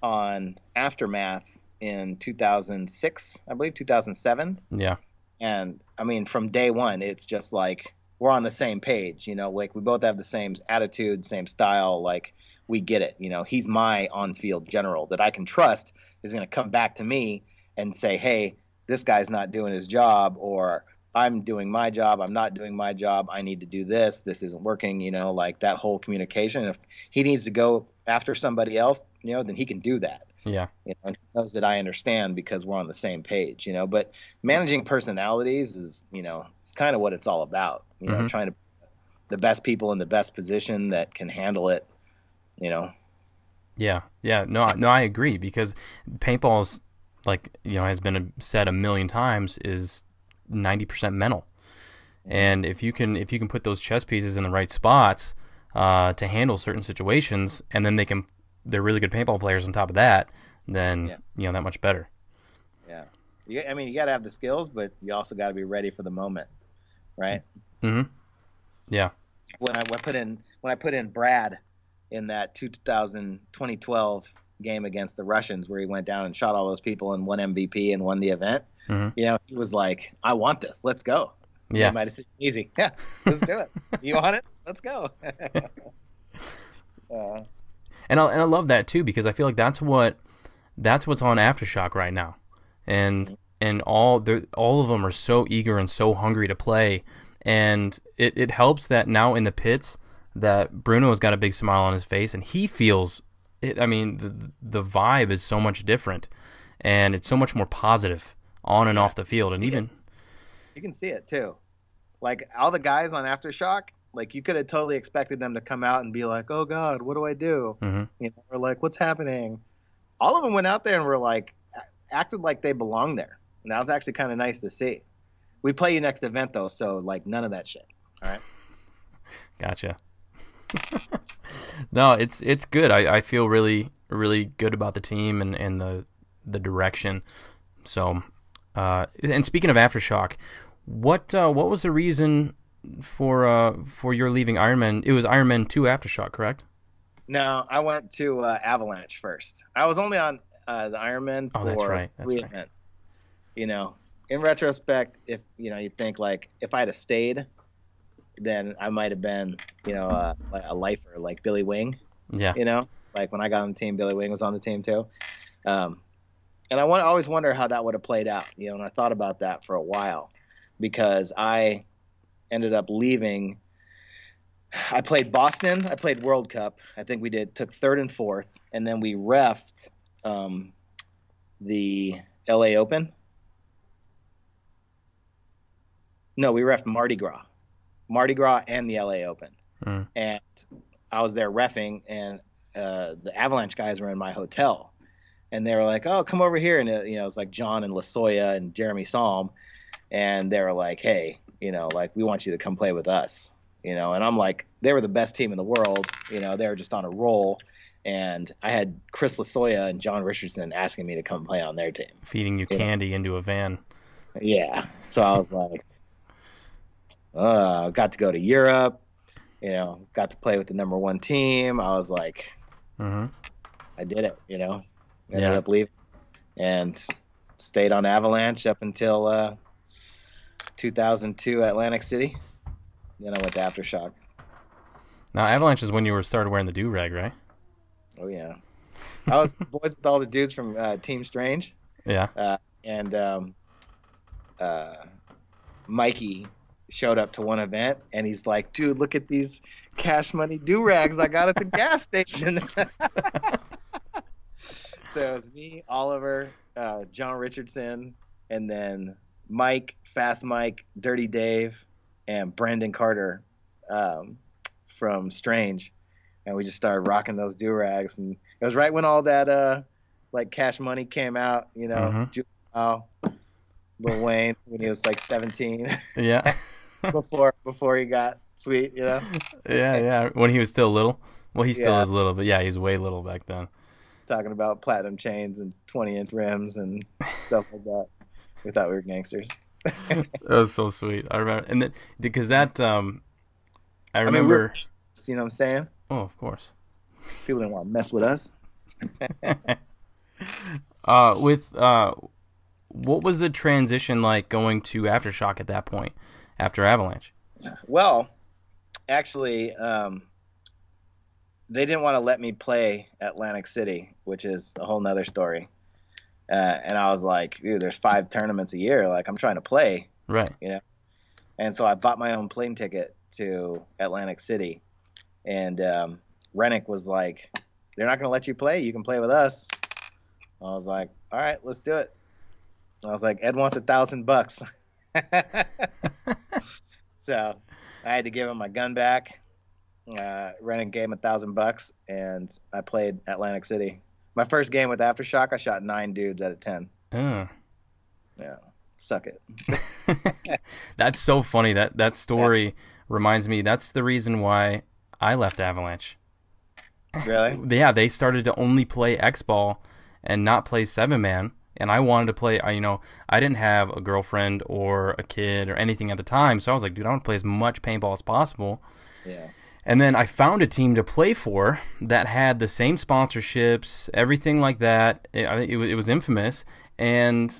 on Aftermath in 2006, I believe 2007. Yeah. And I mean, from day one, it's just like we're on the same page, like we both have the same attitude, same style. Like we get it. He's my on-field general that I can trust is going to come back to me and say, hey, this guy's not doing his job, or I'm doing my job. I'm not doing my job. I need to do this. This isn't working. Like that whole communication. If he needs to go after somebody else, then he can do that. Yeah. And he knows that I understand because we're on the same page. But managing personalities is, it's kind of what it's all about. Trying to put the best people in the best position that can handle it. Yeah. No, I agree, because paintball's, has been said a million times, is 90% mental. And if you can put those chess pieces in the right spots to handle certain situations, and then they're really good paintball players on top of that, then that much better. Yeah. You got to have the skills, but you also got to be ready for the moment, right? Mm-hmm. Yeah. When I put in Brad in that 2012 game against the Russians, where he went down and shot all those people and won MVP and won the event, he was like, "I want this. Let's go." Yeah. Might have said easy. Yeah, let's do it. You want it? Let's go. And I love that too, because I feel like that's what's on Aftershock right now, and all of them are so eager and so hungry to play, and it helps that now in the pits that Bruno's got a big smile on his face, and he feels it. I mean, the vibe is so much different, and it's so much more positive on and off the field, and even you can see it too. Like all the guys on Aftershock, like you could have totally expected them to come out and be like, "Oh God, what do I do?" Or like, "What's happening?" All of them went out there and were like, acted like they belonged there, and that was actually kind of nice to see. We play you next event though, so like none of that shit. All right. Gotcha. No, it's good. I feel really, really good about the team and the direction. So, and speaking of Aftershock, what was the reason for your leaving Ironmen? It was Ironmen 2 Aftershock, correct? No, I went to Avalanche first. I was only on the Ironmen for that's right. 3 events. In retrospect, if you think like if I had stayed, then I might have been like a lifer like Billy Wing. Yeah. Like when I got on the team, Billy Wing was on the team too. And I always wonder how that would have played out. And I thought about that for a while, because I ended up leaving. I played Boston. I played World Cup. I think we took 3rd and 4th, and then we reffed the LA Open. No, we reffed Mardi Gras and the LA Open. And I was there reffing, and the Avalanche guys were in my hotel, and they were like, "Oh, come over here." And it was like John and LaSoya and Jeremy Salm, and they were like, "Hey, like we want you to come play with us." And I'm like, they were the best team in the world. They were just on a roll. And I had Chris LaSoya and John Richardson asking me to come play on their team. Feeding you candy into a van. Yeah. So I was like, got to go to Europe, got to play with the #1 team. I was like, I did it, ended up leaving and stayed on Avalanche up until 2002 Atlantic City. Then I went to Aftershock. Now, Avalanche is when you started wearing the do-rag, right? Oh, yeah. I was boys with all the dudes from Team Strange. Yeah. And Mikey showed up to one event, and he's like, "Dude, look at these Cash Money do-rags I got at the gas station." So it was me, Oliver, John Richardson, and then Mike, Fast Mike, Dirty Dave, and Brandon Carter from Strange, and we just started rocking those do-rags. And it was right when all that like Cash Money came out, Lil Wayne when he was like 17. Yeah. before he got sweet, Yeah, when he was still little. Well, he still is little, but yeah, he was way little back then. Talking about platinum chains and 20-inch rims and stuff like that. We thought we were gangsters. That was so sweet. I remember, and then because that I remember. You know what I'm saying? Oh, of course. People didn't want to mess with us. What was the transition like going to Aftershock at that point after Avalanche? Well, actually, they didn't want to let me play Atlantic City, which is a whole nother story. And I was like, dude, there's 5 tournaments a year. Like, I'm trying to play. Right. And so I bought my own plane ticket to Atlantic City. And Rennick was like, they're not going to let you play. You can play with us. I was like, all right, let's do it. I was like, Ed wants $1,000. So I had to give him my gun back. Rennick gave him $1,000, and I played Atlantic City. My first game with Aftershock, I shot 9 dudes out of 10. Yeah, suck it. That's so funny. That story reminds me. That's the reason why I left Avalanche. Really? Yeah, they started to only play Xball and not play 7-man, and I wanted to play. I didn't have a girlfriend or a kid or anything at the time, so I was like, dude, I want to play as much paintball as possible. Yeah. And then I found a team to play for that had the same sponsorships, everything like that. It was Infamous, and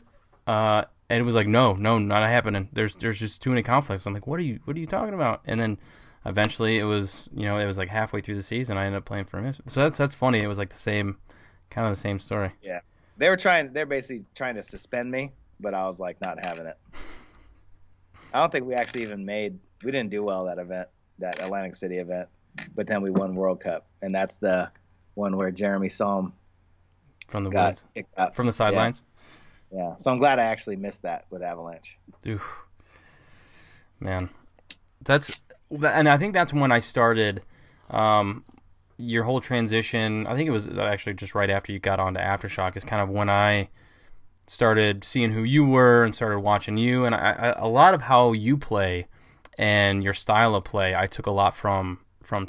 it was like, no, not happening. There's just too many conflicts. I'm like, what are you talking about? And then eventually it was like halfway through the season I ended up playing for him. So that's funny. It was like the same story. Yeah, they're basically trying to suspend me, but I was like not having it. I don't think we actually we didn't do well that event, that Atlantic City event, but then we won World Cup, and that's the one where Jeremy Salm from the woods, from the sidelines. Yeah, so I'm glad I actually missed that with Avalanche. Oof. Man, and I think that's when I started your whole transition. I think it was actually just right after you got onto Aftershock is kind of when I started seeing who you were and started watching you. And a lot of how you play and your style of play, I took a lot from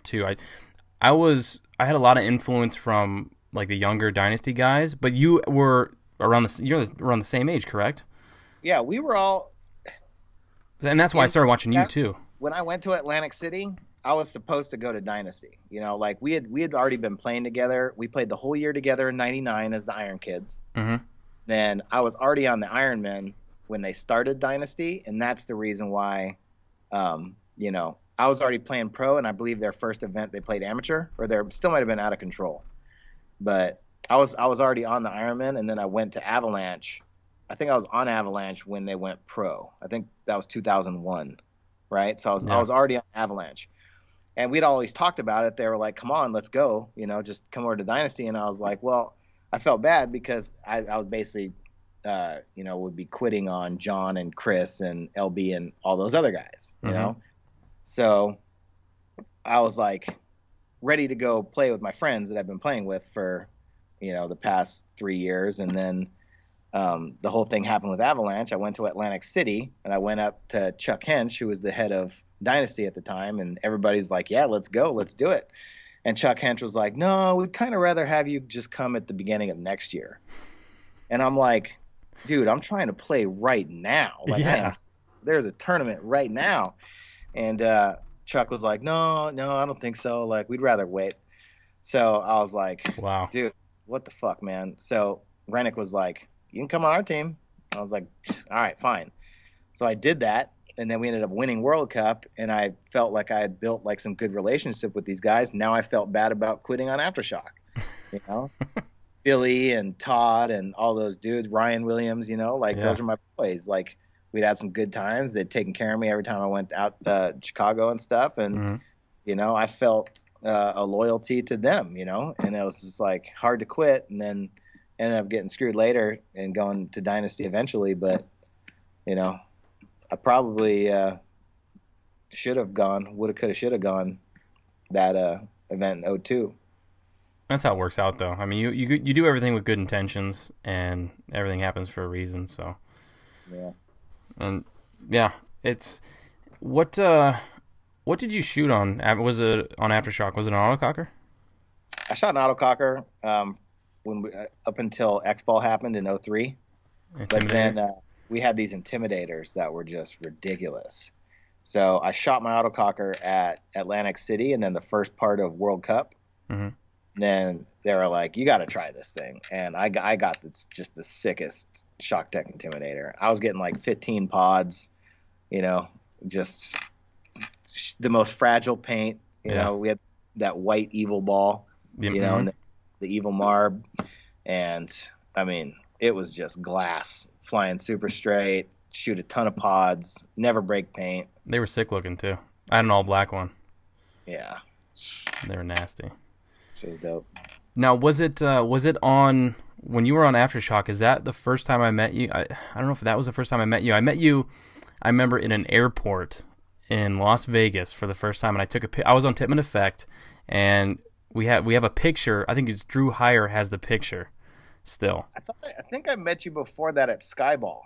too. I had a lot of influence from like the younger Dynasty guys, but you're around the same age, correct? Yeah, we were all. And that's why I started watching you too. When I went to Atlantic City, I was supposed to go to Dynasty. Like we had already been playing together. We played the whole year together in '99 as the Iron Kids. Mm-hmm. Then I was already on the Ironmen when they started Dynasty, and that's the reason why, I was already playing pro, and I believe their first event they played amateur, or they still might have been out of control. But I was already on the Ironmen, and then I went to Avalanche. I think I was on Avalanche when they went pro. I think that was 2001. Right, so I was already on Avalanche, and we'd always talked about it. They were like, "Come on, let's go, just come over to Dynasty." And I was like, "Well," I felt bad because I was basically, would be quitting on John and Chris and LB and all those other guys, know. So I was like ready to go play with my friends that I've been playing with for, the past 3 years, and then. The whole thing happened with Avalanche. I went to Atlantic City, and I went up to Chuck Hench, who was the head of Dynasty at the time, and everybody's like, yeah, let's go, let's do it. And Chuck Hench was like, no, we'd kind of rather have you just come at the beginning of next year. And I'm like, dude, I'm trying to play right now. Like, man, there's a tournament right now. And Chuck was like, no, I don't think so. Like, we'd rather wait. So I was like, wow, dude, what the fuck, man? So Rennick was like, you can come on our team. I was like, all right, fine. So I did that, and then we ended up winning World Cup, and I felt like I had built like some good relationship with these guys. Now I felt bad about quitting on Aftershock. Billy and Todd and all those dudes, Ryan Williams, those are my boys. Like, we'd had some good times. They'd taken care of me every time I went out to Chicago and stuff, and I felt a loyalty to them, and it was just like hard to quit, and then ended up getting screwed later and going to Dynasty eventually. But I probably should have gone, woulda, coulda, shoulda gone that event in 2002. That's how it works out, though. I mean, you do everything with good intentions, and everything happens for a reason. So it's what did you shoot on? Was it on Aftershock? Was it an autococker? I shot an autococker up until Xball happened in 2003. But then we had these intimidators that were just ridiculous. So I shot my autococker at Atlantic City, and then the first part of World Cup. Mm-hmm. Then they were like, you got to try this thing. And I got just the sickest shock tech intimidator. I was getting like 15 pods, just the most fragile paint. We had that white evil ball, and the evil marb. And I mean, it was just glass flying super straight, shoot a ton of pods, never break paint. They were sick looking too. I had an all black one. Yeah. They were nasty. She was dope. Now, was it on when you were on Aftershock? Is that the first time I met you? I don't know if that was the first time I met you. I met you, I remember, in an airport in Las Vegas for the first time, and I was on Tipman Effect, and we have a picture. I think it's Drew Heyer has the picture still. I think I met you before that at Skyball.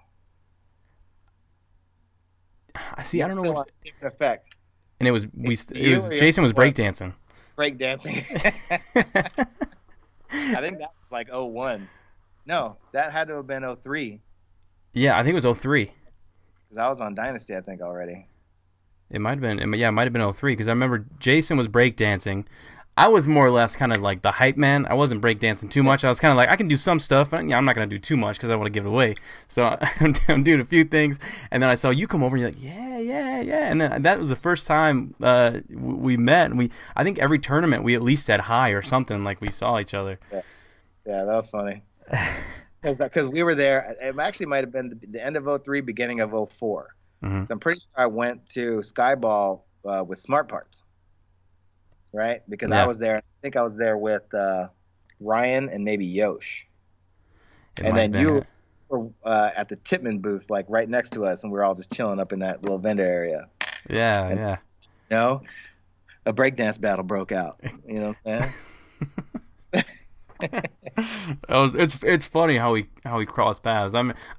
I see. I don't know. Tipman Effect. And it was Jason was breakdancing. Breakdancing. I think that was like 01. No, that had to have been 03. Yeah, I think it was 03. Because I was on Dynasty, I think, already. It might have been. Yeah, it might have been 03 because I remember Jason was breakdancing. I was more or less kind of like the hype man. I wasn't breakdancing too much. I was kind of like, I can do some stuff, but I'm not going to do too much because I want to give it away. So I'm doing a few things. And then I saw you come over and you're like, yeah. And then that was the first time we met. And I think every tournament we at least said hi or something, like we saw each other. Yeah, that was funny. Because we were there. It actually might have been the end of 03, beginning of 04. Mm-hmm. So I'm pretty sure I went to Skyball with Smart Parts. Right? Because I was there. I think I was there with Ryan and maybe Yosh. And then you were at the Tipman booth, like right next to us, and we were all just chilling up in that little vendor area. Yeah. You know, a breakdance battle broke out. You know what I'm saying? It's funny how we crossed paths.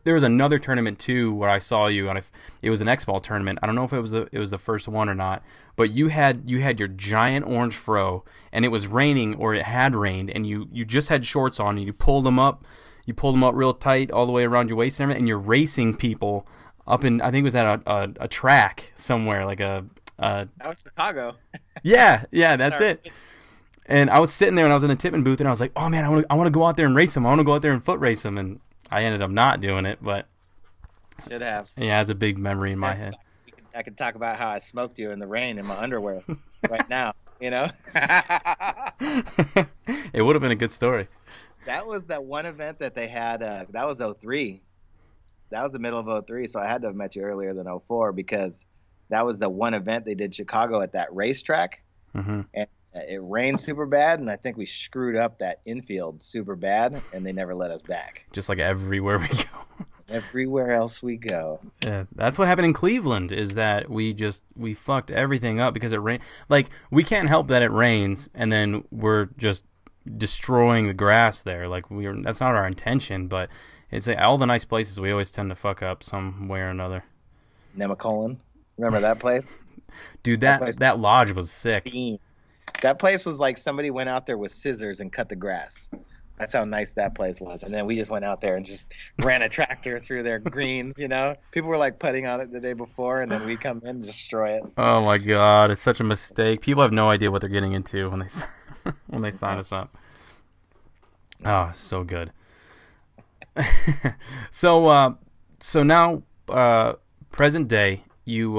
There was another tournament too where I saw you, and it was an Xball tournament. I don't know if it was the first one or not, but you had your giant orange fro, and it was raining or it had rained, and you just had shorts on, and you pulled them up real tight all the way around your waist and everything, and you're racing people up in, I think it was at a track somewhere, like a that was Chicago. Yeah, that's it. And I was sitting there and I was in the Tipman booth and I was like, oh man, I want to go out there and race him. I want to go out there and foot race him. And I ended up not doing it, but should have. Yeah, it's a big memory in my head. I could talk about how I smoked you in the rain in my underwear right now, you know? It would have been a good story. That was that one event that they had, that was 03. That was the middle of 03, so I had to have met you earlier than 04 because that was the one event they did in Chicago at that racetrack. Mm-hmm. And it rained super bad, and I think we screwed up that infield super bad, and they never let us back. Just like everywhere we go. Everywhere else we go. Yeah, that's what happened in Cleveland, is that we fucked everything up because it rained. Like, we can't help that it rains, and then we're just destroying the grass there. Like, that's not our intention, but it's like all the nice places we always tend to fuck up some way or another. Nemacolin. Remember that place? Dude, that lodge was sick. That place was like somebody went out there with scissors and cut the grass. That's how nice that place was. And then we just went out there and just ran a tractor through their greens, you know? People were like putting on it the day before, and then we come in and destroy it. Oh my God, it's such a mistake. People have no idea what they're getting into when they sign us up. Oh, so good. So now, present day, you've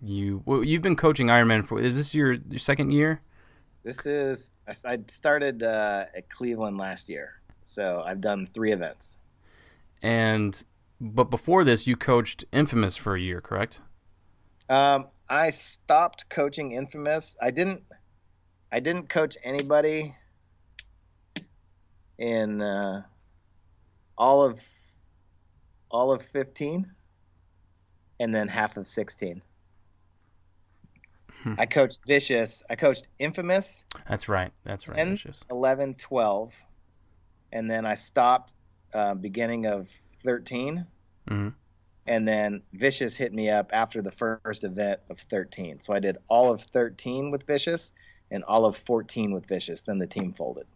been coaching Ironmen for, is this your second year? I started at Cleveland last year, so I've done 3 events. But before this, you coached Infamous for a year, correct? I stopped coaching Infamous. I didn't coach anybody in all of 15, and then half of 16. I coached Vicious. I coached Infamous. That's right. 10, Vicious. 11, 12. And then I stopped beginning of 13. Mm-hmm. And then Vicious hit me up after the first event of 13. So I did all of 13 with Vicious and all of 14 with Vicious. Then the team folded.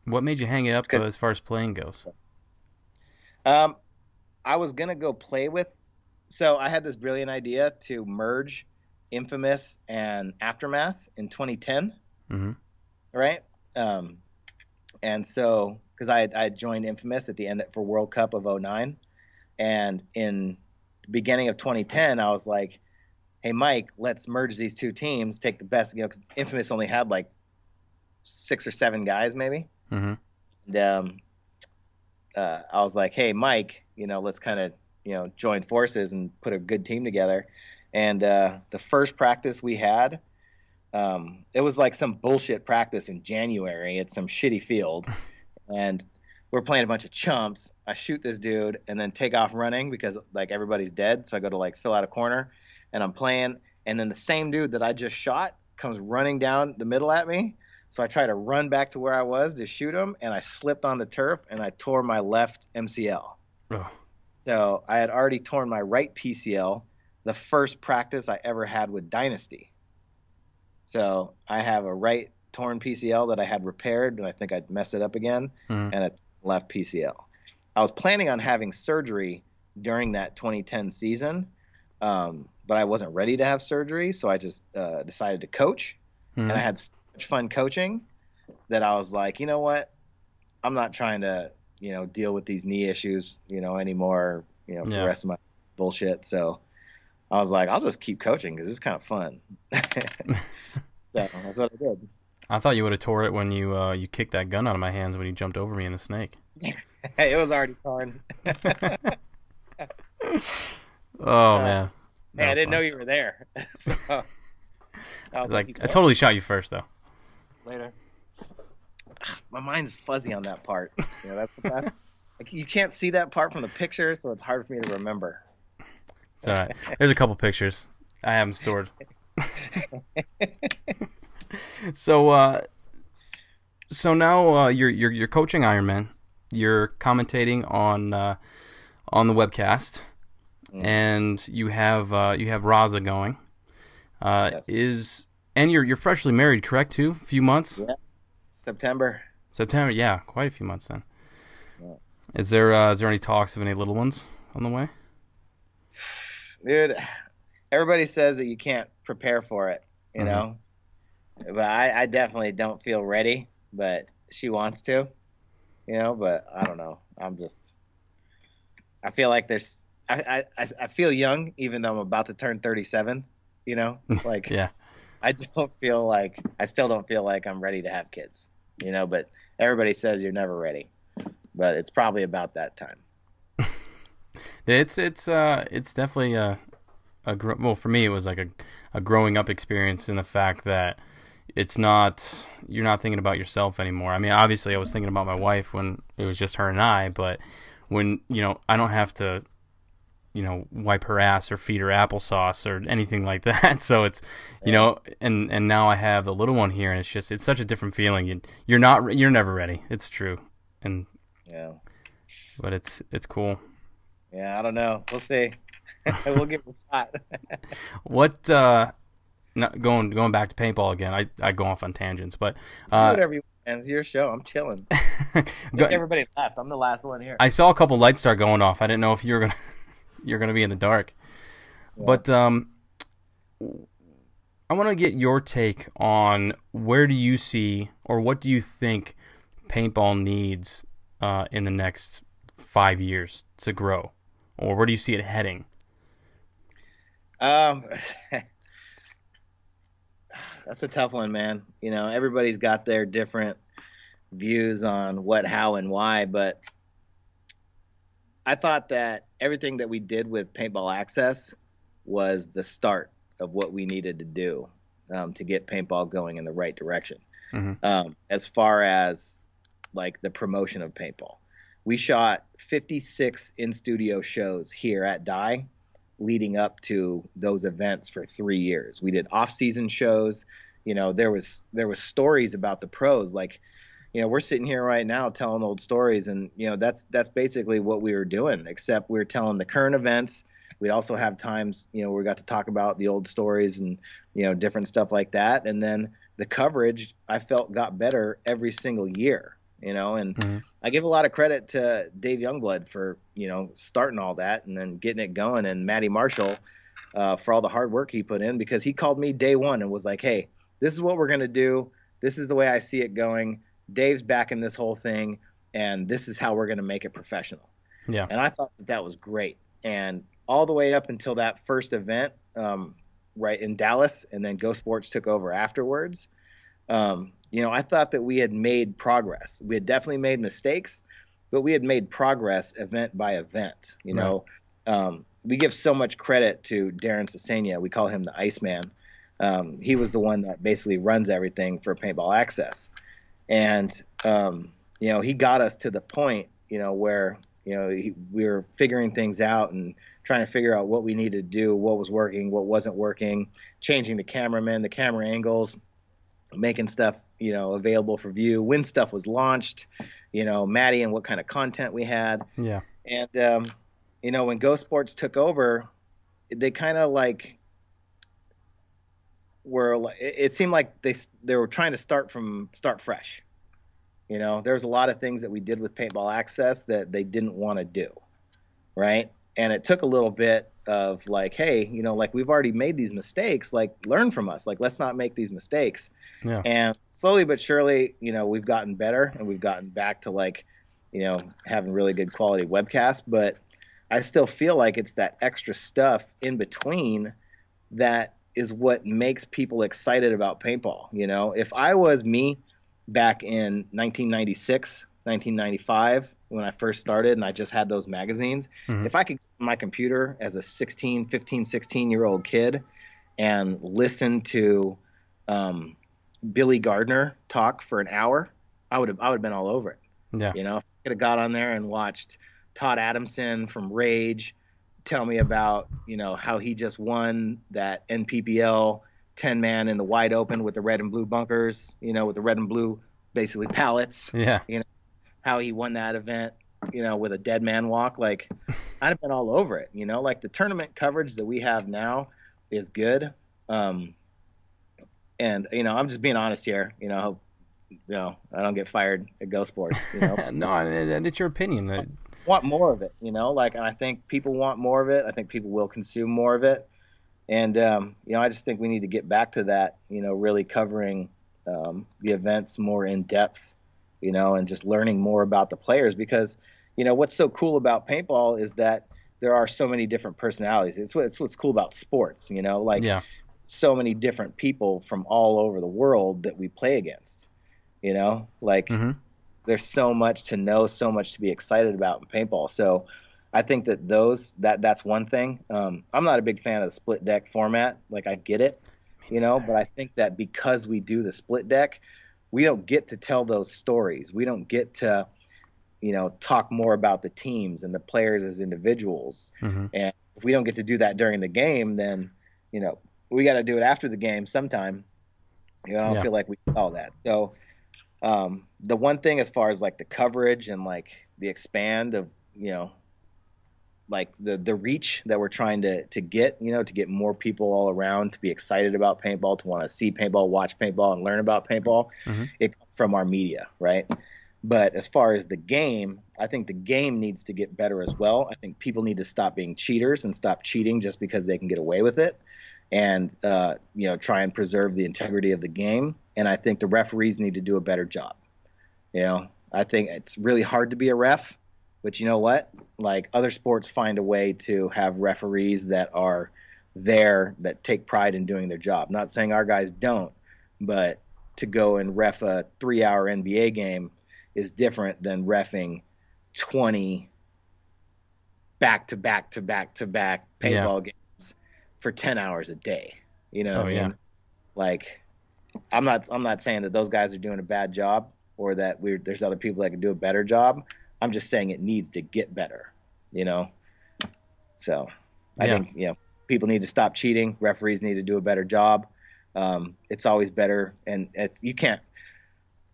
What made you hang it up, though, as far as playing goes? I was going to go play with... So I had this brilliant idea to merge Infamous and Aftermath in 2010, mm-hmm. right? And so, because I had joined Infamous at the end for World Cup of 09, and in the beginning of 2010, I was like, hey, Mike, let's merge these 2 teams, take the best, because Infamous only had like 6 or 7 guys maybe. Mm-hmm. And I was like, hey, Mike, let's kind of, join forces and put a good team together. And the first practice we had, it was like some bullshit practice in January at some shitty field. And we're playing a bunch of chumps. I shoot this dude and then take off running because like everybody's dead. So I go to like fill out a corner and I'm playing. And then the same dude that I just shot comes running down the middle at me. So I try to run back to where I was to shoot him, and I slipped on the turf and I tore my left MCL. Oh. So I had already torn my right PCL the first practice I ever had with Dynasty. So I have a right torn PCL that I had repaired, and I think I'd messed it up again, and a left PCL. I was planning on having surgery during that 2010 season, but I wasn't ready to have surgery, so I just decided to coach, and I had so much fun coaching that I was like, you know what? I'm not trying to, deal with these knee issues, anymore, for the rest of my bullshit. So I was like, I'll just keep coaching because it's kind of fun. So that's what I did. I thought you would have tore it when you kicked that gun out of my hands when you jumped over me in the snake. Hey, it was already torn. Oh, man. Man, I didn't know you were there. So, I totally shot you first, though. Later. My mind's fuzzy on that part. That's the best. Like, you can't see that part from the picture, so it's hard for me to remember. It's all right. There's a couple pictures. I have them stored. So now you're coaching Ironmen. You're commentating on the webcast, and you have Raza going. Yes. And you're freshly married, correct? Too, a few months. Yeah. September, yeah, quite a few months then. Yeah. Is there any talks of any little ones on the way? Dude, everybody says that you can't prepare for it, know. But I definitely don't feel ready. But she wants to, But I don't know. I feel like I feel young, even though I'm about to turn 37. Like yeah. I still don't feel like I'm ready to have kids. But everybody says you're never ready. But it's probably about that time. It's definitely well, for me it was like a growing up experience in the fact that you're not thinking about yourself anymore. I mean, obviously I was thinking about my wife when it was just her and I, but when I don't have to wipe her ass or feed her applesauce or anything like that. So it's, and now I have the little one here, and it's such a different feeling. You're never ready. It's true. And yeah, but it's cool. Yeah. I don't know. We'll see. We'll give it a shot. What, going back to paintball again, I go off on tangents, but, do whatever you want. It's your show. I'm chilling. Everybody left. I'm the last one here. I saw a couple lights start going off. I didn't know if you were you're going to be in the dark. Yeah. But I want to get your take on where do you see, or what do you think paintball needs in the next 5 years to grow? Or where do you see it heading? That's a tough one, man. Everybody's got their different views on what, how, and why, but I thought that everything that we did with Paintball Access was the start of what we needed to do to get paintball going in the right direction. As far as like the promotion of paintball, we shot 56 in-studio shows here at Dye leading up to those events for 3 years. We did off-season shows. There was stories about the pros, like, we're sitting here right now telling old stories, and that's basically what we were doing, except we were telling the current events. We'd also have times where we got to talk about the old stories and different stuff like that. And then the coverage, I felt, got better every single year. And I give a lot of credit to Dave Youngblood for starting all that and then getting it going, and Matty Marshall for all the hard work he put in, because he called me day one and was like, hey, this is what we're gonna do. This is the way I see it going. Dave's backing this whole thing, and this is how we're going to make it professional. Yeah. And I thought that was great. And all the way up until that first event, right in Dallas, and then GoSports took over afterwards, I thought that we had made progress. We had definitely made mistakes, but we had made progress event by event. You Right. know, we give so much credit to Darren Sesania. We call him the Iceman. He was the one that basically runs everything for Paintball Access. And, you know, he got us to the point, you know, where, you know, we were figuring things out and trying to figure out what we needed to do, what was working, what wasn't working, changing the cameramen, the camera angles, making stuff, you know, available for view, when stuff was launched, you know, Maddie and what kind of content we had. Yeah. And, you know, when GoSports took over, they kind of like it seemed like they were trying to start fresh. You know, there's a lot of things that we did with Paintball Access that they didn't want to do, right? And it took a little bit of like, hey, you know, like we've already made these mistakes, like learn from us, like let's not make these mistakes. Yeah. And slowly but surely, you know, we've gotten better and we've gotten back to like, you know, having really good quality webcasts, but I still feel like it's that extra stuff in between that is what makes people excited about paintball. You know, if I was me back in 1996, 1995, when I first started and I just had those magazines, if I could get on my computer as a 15, 16-year-old kid and listen to Billy Gardner talk for an hour, I would have been all over it. Yeah. You know, if I could have got on there and watched Todd Adamson from Rage tell me about, you know, how he just won that NPPL 10-man in the wide open with the red and blue bunkers, you know, with the red and blue basically pallets. Yeah. You know, how he won that event, you know, with a dead man walk. Like, I'd have been all over it, you know, like the tournament coverage that we have now is good. And, you know, I'm just being honest here, you know, I don't get fired at GoSports, you know. No, that's your opinion. I want more of it, you know, like, and I think people want more of it. I think people will consume more of it. And, you know, I just think we need to get back to that, you know, really covering the events more in depth, you know, and just learning more about the players, because, you know, what's so cool about paintball is that there are so many different personalities. It's what's cool about sports, you know, like so many different people from all over the world that we play against, you know, like there's so much to know, so much to be excited about in paintball. So I think that that's one thing. I'm not a big fan of the split deck format. Like, I get it, you know, but I think that because we do the split deck, we don't get to tell those stories. We don't get to, you know, talk more about the teams and the players as individuals. And if we don't get to do that during the game, then, you know, we got to do it after the game sometime. You know, I don't feel like we do all that. So the one thing as far as like the coverage and like the expand of, you know, like the reach that we're trying to get, you know, to get more people all around to be excited about paintball, to want to see paintball, watch paintball, and learn about paintball, it comes from our media, right? But as far as the game, I think the game needs to get better as well. I think people need to stop being cheaters and stop cheating just because they can get away with it, and you know, try and preserve the integrity of the game. And I think the referees need to do a better job. You know, I think it's really hard to be a ref. But you know what? Like, other sports find a way to have referees that are there, that take pride in doing their job. Not saying our guys don't, but to go and ref a 3-hour NBA game is different than reffing 20 back-to-back paintball games for 10 hours a day. You know what I mean? Like, I'm not saying that those guys are doing a bad job or that there's other people that can do a better job. I'm just saying it needs to get better, you know? So I think, you know, people need to stop cheating. Referees need to do a better job. It's always better. And you can't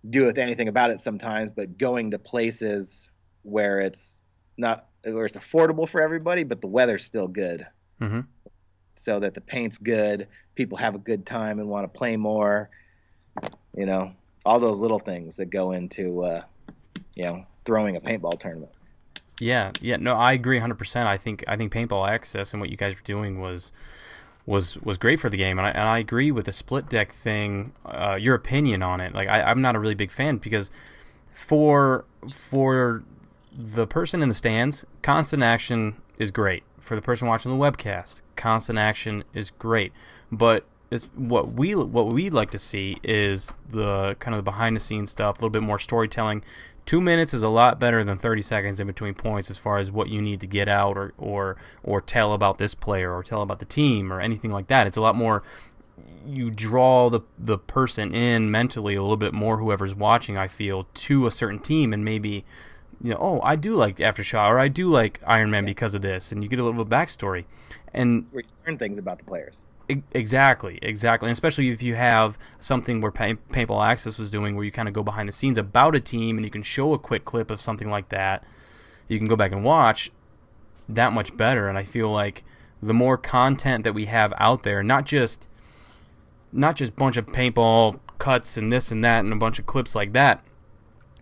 do anything about it sometimes, but going to places where it's affordable for everybody, but the weather's still good, so that the paint's good, people have a good time and want to play more, you know, all those little things that go into, you know, throwing a paintball tournament. Yeah, no, I agree 100%. I think Paintball Access and what you guys were doing was great for the game, and I agree with the split deck thing. Your opinion on it, like, I'm not a really big fan, because for the person in the stands, constant action is great. For the person watching the webcast, constant action is great. But it's what we like to see is the kind of the behind the scenes stuff, a little bit more storytelling. 2 minutes is a lot better than 30 seconds in between points as far as what you need to get out or tell about this player or tell about the team or anything like that. It's a lot more, you draw the person in mentally a little bit more, whoever's watching, I feel, to a certain team, and maybe, oh, I do like Aftershock, or I do like Ironmen because of this, and you get a little bit of backstory. And we learn things about the players. Exactly. And especially if you have something where Paintball Access was doing, where you kind of go behind the scenes about a team, and you can show a quick clip of something like that, you can go back and watch, that much better. And I feel like the more content that we have out there, not just bunch of paintball cuts and this and that and a bunch of clips like that,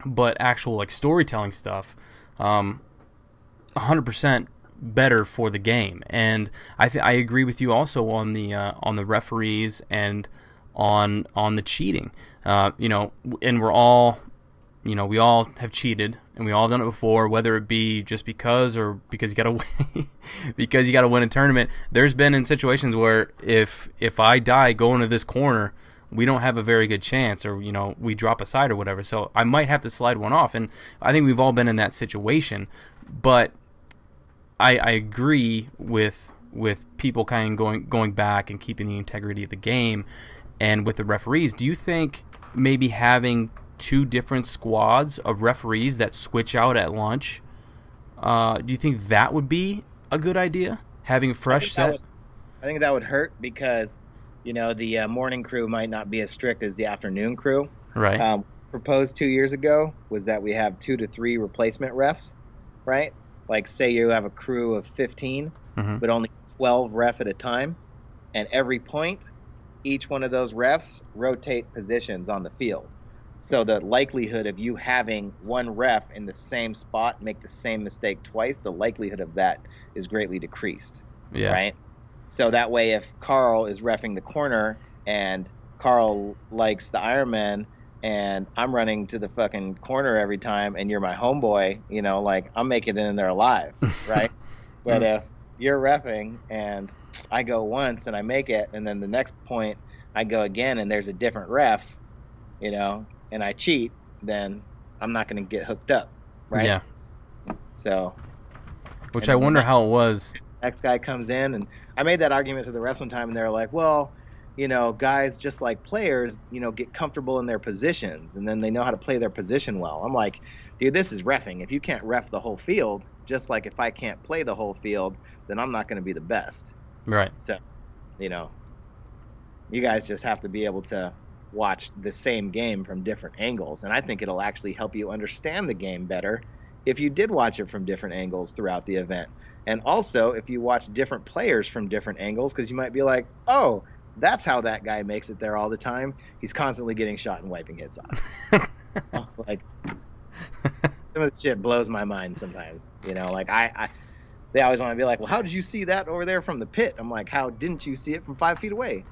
but actual like storytelling stuff, 100% better for the game. And I agree with you also on the referees and on the cheating. And we're all, we all have cheated, and we all done it before, whether it be just because or because you got to win, because you got to win a tournament. There's been in situations where if I die going to this corner, we don't have a very good chance, or we drop a side or whatever. So I might have to slide one off, and I think we've all been in that situation. But I agree with people kind of going back and keeping the integrity of the game, and with the referees. Do you think maybe having 2 different squads of referees that switch out at lunch, do you think that would be a good idea? Having a fresh set? I think that would hurt because, the morning crew might not be as strict as the afternoon crew. Right. Proposed 2 years ago was that we have 2 to 3 replacement refs, right? Like, say you have a crew of 15, but only 12 ref at a time, and every point, each one of those refs rotate positions on the field. So the likelihood of you having one ref in the same spot make the same mistake twice, the likelihood of that is greatly decreased. Yeah. Right? So that way, if Carl is reffing the corner and Carl likes the Ironman, and I'm running to the fucking corner every time, and you're my homeboy, I'm making it in there alive, right? But if you're reffing and I go once and I make it, and then the next point I go again and there's a different ref, and I cheat, then I'm not going to get hooked up, right? Yeah. So. Which I wonder how it was. Next guy comes in, and I made that argument to the refs one time, and they're like, well, guys, just like players, get comfortable in their positions, and then they know how to play their position well. I'm like, dude, this is reffing. If you can't ref the whole field, just like if I can't play the whole field, then I'm not going to be the best. Right. So, you guys just have to be able to watch the same game from different angles, and I think it'll actually help you understand the game better if you did watch it from different angles throughout the event. And also, if you watch different players from different angles, because you might be like, oh, that's how that guy makes it there all the time. He's constantly getting shot and wiping hits off. Like, some of the shit blows my mind sometimes. They always want to be like, well, how did you see that over there from the pit? I'm like, how didn't you see it from 5 feet away?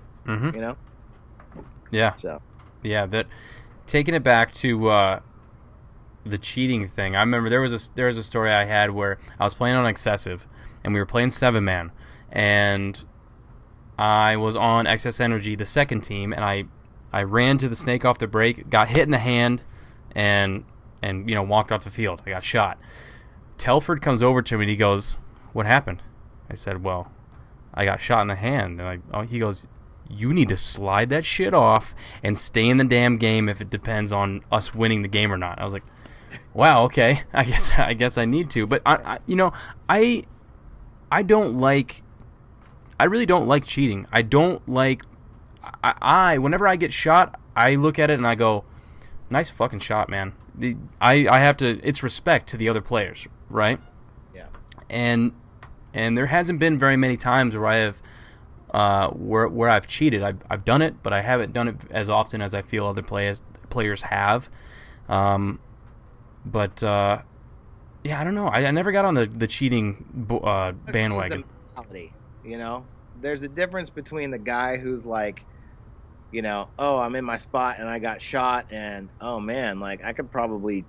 Yeah. So. Yeah, that taking it back to the cheating thing. I remember there was a story I had where I was playing on Excessive, and we were playing 7-man, and I was on Excess Energy, the second team, and I ran to the snake off the break, got hit in the hand, and walked off the field. I got shot. Telford comes over to me and he goes, "What happened?" I said, "Well, I got shot in the hand." And he goes, "You need to slide that shit off and stay in the damn game if it depends on us winning the game or not." I was like, "Wow, okay. I guess I need to." But I don't like. I really don't like cheating. I don't like. Whenever I get shot, I look at it and I go, "Nice fucking shot, man." I have to. It's respect to the other players, right? Yeah. And there hasn't been very many times where I have. Where I've cheated. I've done it, but I haven't done it as often as I feel other players have. Yeah, I don't know. I never got on the cheating bandwagon. There's a difference between the guy who's like, oh, I'm in my spot and I got shot, and oh man, like I could probably,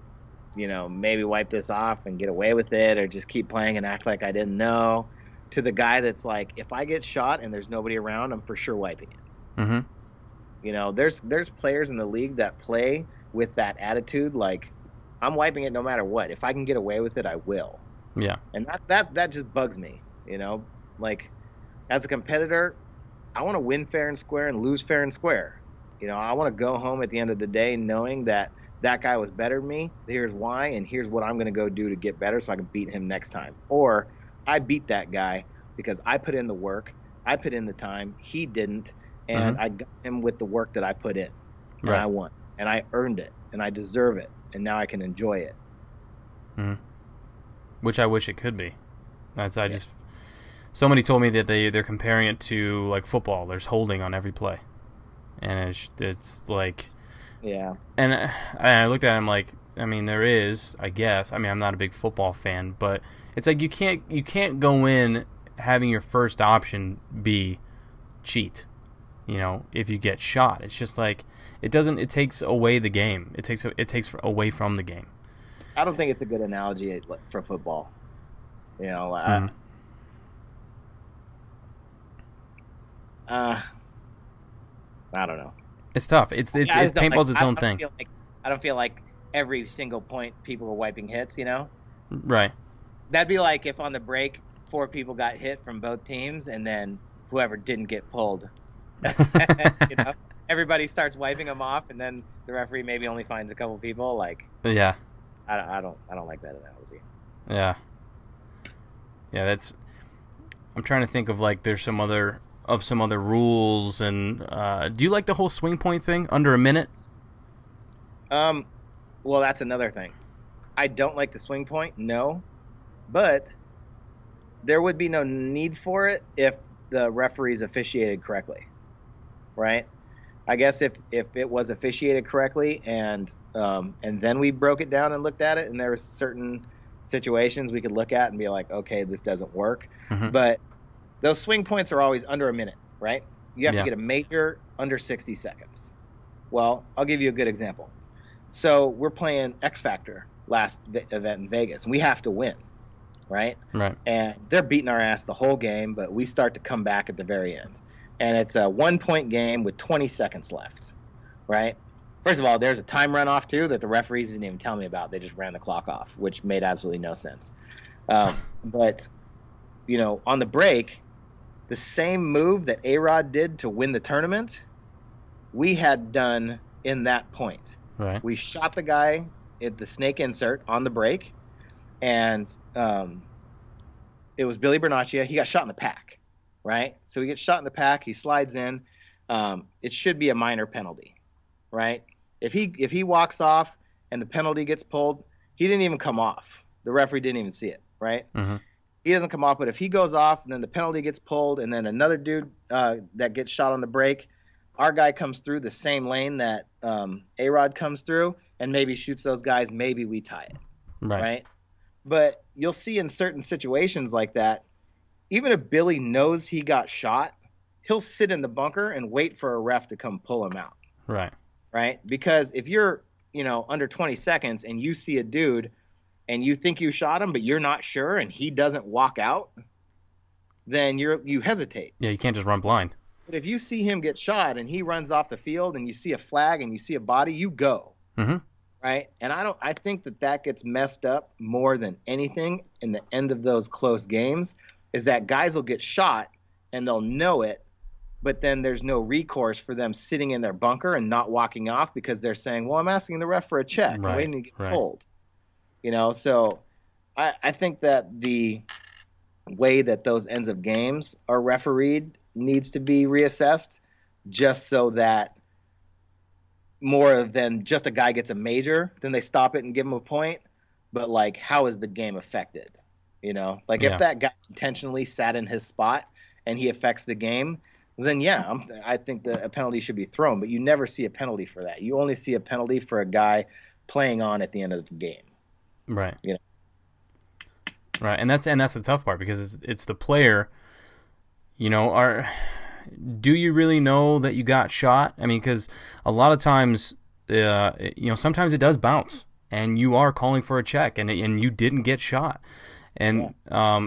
maybe wipe this off and get away with it, or just keep playing and act like I didn't know. To the guy that's like, if I get shot and there's nobody around, I'm for sure wiping it. Mm-hmm. You know, there's players in the league that play with that attitude, like, I'm wiping it no matter what. If I can get away with it, I will. Yeah. And that just bugs me, you know? Like, as a competitor, I want to win fair and square and lose fair and square. You know, I want to go home at the end of the day knowing that that guy was better than me. Here's why, and here's what I'm going to go do to get better so I can beat him next time. Or I beat that guy because I put in the work, I put in the time, he didn't, and I got him with the work that I put in. And I won. And I earned it, and I deserve it, and now I can enjoy it. Mm-hmm. Which I wish it could be. Just somebody told me that they're comparing it to like football. There's holding on every play, and it's like, yeah. And I looked at him like, I mean, there is, I guess. I mean, I'm not a big football fan, but it's like you can't go in having your first option be cheat. You know, if you get shot, it's just like it takes away the game. It takes away from the game. I don't think it's a good analogy for football. You know, I don't know. It's tough. It's paintball's its own thing. I don't feel like every single point people are wiping hits. You know, right? That'd be like if on the break 4 people got hit from both teams, and then whoever didn't get pulled. You know, everybody starts wiping them off, and then the referee maybe only finds a couple people. Like, yeah, I don't like that analogy. Yeah, that's. I'm trying to think of like there's some other rules, and do you like the whole swing point thing under a minute? Well, that's another thing. I don't like the swing point, no, but there would be no need for it if the referees officiated correctly. Right? I guess if it was officiated correctly and then we broke it down and looked at it, and there were certain situations we could look at and be like, okay, this doesn't work. Mm-hmm. But those swing points are always under a minute, right? You have to get a major under 60 seconds. Well, I'll give you a good example. So we're playing X Factor last event in Vegas, and we have to win, right? Right. And they're beating our ass the whole game, but we start to come back at the very end. And it's a 1-point game with 20 seconds left, right? First of all, there's a time runoff, too, that the referees didn't even tell me about. They just ran the clock off, which made absolutely no sense. But, you know, on the break, the same move that A-Rod did to win the tournament, we had done in that point. Right. We shot the guy at the snake insert on the break, and it was Billy Bernaccia. He got shot in the pack. Right? So he gets shot in the pack. He slides in. It should be a minor penalty, right? If he walks off and the penalty gets pulled, he didn't even come off. The referee didn't even see it, right? Mm-hmm. He doesn't come off, but if he goes off and then the penalty gets pulled and then another dude that gets shot on the break, our guy comes through the same lane that A-Rod comes through and maybe shoots those guys, maybe we tie it, right? But you'll see in certain situations like that, even if Billy knows he got shot, he'll sit in the bunker and wait for a ref to come pull him out. Right? Because if you're, you know, under 20 seconds and you see a dude and you think you shot him, but you're not sure and he doesn't walk out, then you hesitate. Yeah, you can't just run blind. But if you see him get shot and he runs off the field and you see a flag and you see a body, you go. Mm-hmm. Right? And I think that gets messed up more than anything in the end of those close games. Is that guys will get shot and they'll know it, but then there's no recourse for them sitting in their bunker and not walking off because they're saying, well, I'm asking the ref for a check. I'm waiting to get pulled. You know, so I think that the way that those ends of games are refereed needs to be reassessed just so that more than just a guy gets a major, then they stop it and give him a point. But, like, how is the game affected? You know, like if that guy intentionally sat in his spot and he affects the game, then I think a penalty should be thrown. But you never see a penalty for that. You only see a penalty for a guy playing on at the end of the game. Right. You know? Right, and that's the tough part because it's the player. You know, do you really know that you got shot? I mean, because a lot of times, you know, sometimes it does bounce, and you are calling for a check, and you didn't get shot. And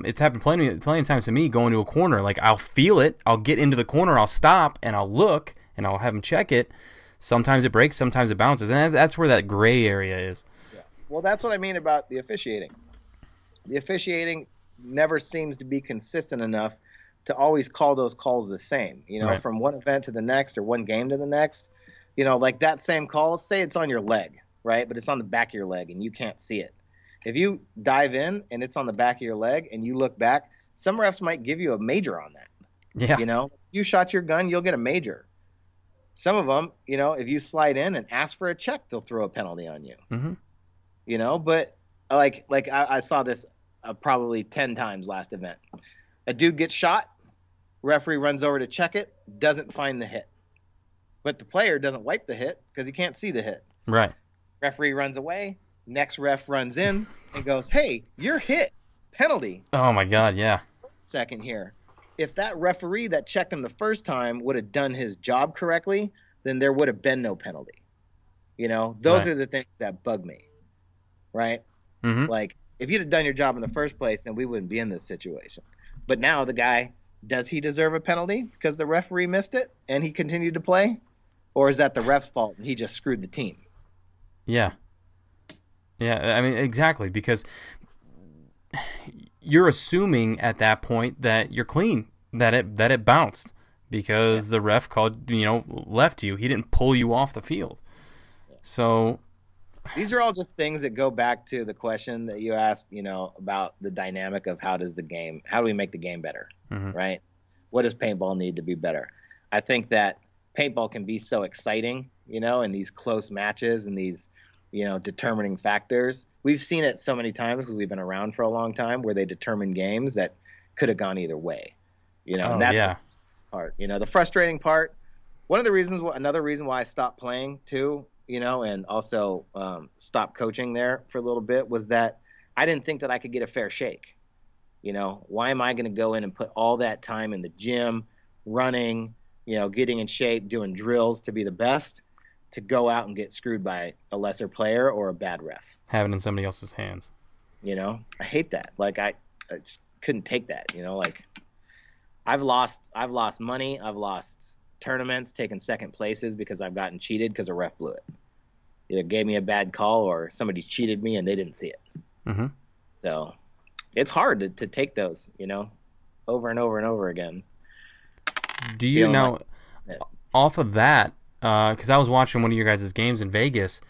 it's happened plenty of times to me going to a corner. Like, I'll feel it. I'll get into the corner. I'll stop, and I'll look, and I'll have him check it. Sometimes it breaks, sometimes it bounces, and that's where that gray area is. Yeah. Well, that's what I mean about the officiating. The officiating never seems to be consistent enough to always call those calls the same, Right. from one event to the next or one game to the next. Like that same call, say it's on your leg, right? But it's on the back of your leg and you can't see it. If you dive in and it's on the back of your leg and you look back, some refs might give you a major on that. Yeah. You shot your gun, you'll get a major. Some of them, if you slide in and ask for a check, they'll throw a penalty on you. Mm-hmm. But like I saw this probably 10 times last event. A dude gets shot, referee runs over to check it, doesn't find the hit. But the player doesn't wipe the hit because he can't see the hit. Right. Referee runs away, next ref runs in and goes, "Hey, you're hit. Penalty." Oh my God, yeah. Second here. If that referee that checked him the first time would have done his job correctly, then there would have been no penalty. Those Right. are the things that bug me. Right? Mm-hmm. Like, if you'd have done your job in the first place, then we wouldn't be in this situation. But now the guy, does he deserve a penalty because the referee missed it and he continued to play? Or is that the ref's fault and he just screwed the team? Yeah. Yeah, I mean, exactly, because you're assuming at that point that you're clean, that it bounced because the ref called, left you. He didn't pull you off the field. So these are all just things that go back to the question that you asked, about the dynamic of how do we make the game better, Mhm. right? What does paintball need to be better? I think that paintball can be so exciting, in these close matches and these, determining factors. We've seen it so many times because we've been around for a long time where they determine games that could have gone either way, and that's yeah. the part, the frustrating part. Another reason why I stopped playing too, and also stopped coaching there for a little bit was that I didn't think that I could get a fair shake. Why am I going to go in and put all that time in the gym, running, getting in shape, doing drills to be the best, to go out and get screwed by a lesser player or a bad ref? Having it in somebody else's hands. I hate that. Like I just couldn't take that. Like I've lost money. I've lost tournaments, taken second places because I've gotten cheated because a ref blew it. Either gave me a bad call or somebody cheated me and they didn't see it. Mm-hmm. So it's hard to take those, over and over and over again. Do you know, off of that, because I was watching one of your guys' games in Vegas,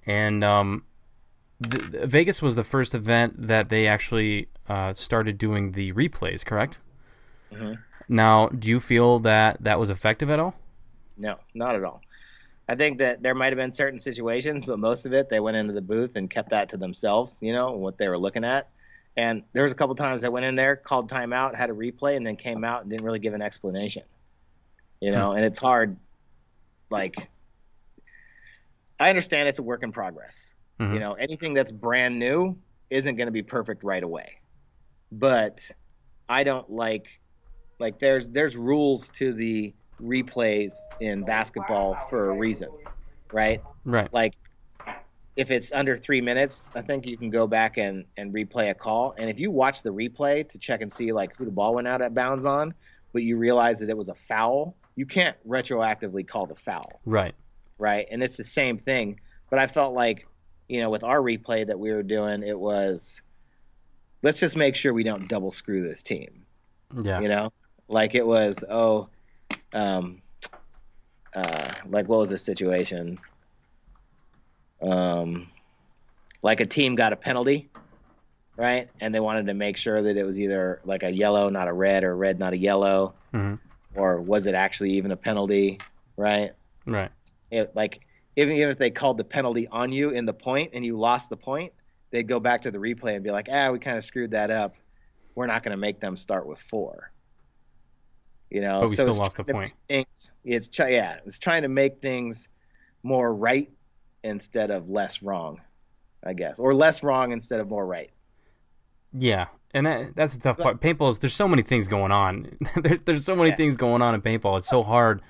and Vegas was the first event that they actually started doing the replays, correct? Mm-hmm. Now, do you feel that that was effective at all? No, not at all. I think that there might have been certain situations, but most of it, they went into the booth and kept that to themselves, what they were looking at. And there was a couple times I went in there, called timeout, had a replay, and then came out and didn't really give an explanation. And it's hard. Like, I understand it's a work in progress. Mm-hmm. Anything that's brand new isn't going to be perfect right away. But I don't like there's rules to the replays in basketball for a reason, right? Right. Like, if it's under 3 minutes, I think you can go back and replay a call. And if you watch the replay to check and see like who the ball went out at bounds on, but you realize that it was a foul, you can't retroactively call the foul. Right. Right. And it's the same thing. But I felt like, with our replay that we were doing, it was, let's just make sure we don't double screw this team. Yeah. Like it was, like what was the situation? Like a team got a penalty, right? And they wanted to make sure that it was either like a yellow, not a red, or red, not a yellow, Mm-hmm. or was it actually even a penalty, right? Right. Like even if they called the penalty on you in the point and you lost the point, they'd go back to the replay and be like, we kind of screwed that up. We're not going to make them start with 4. But we so still lost the point. It's trying to make things more right instead of less wrong, I guess, or less wrong instead of more right. Yeah, and that's a tough part. Paintball is, there's so many things going on. there's so many things going on in paintball. It's so hard.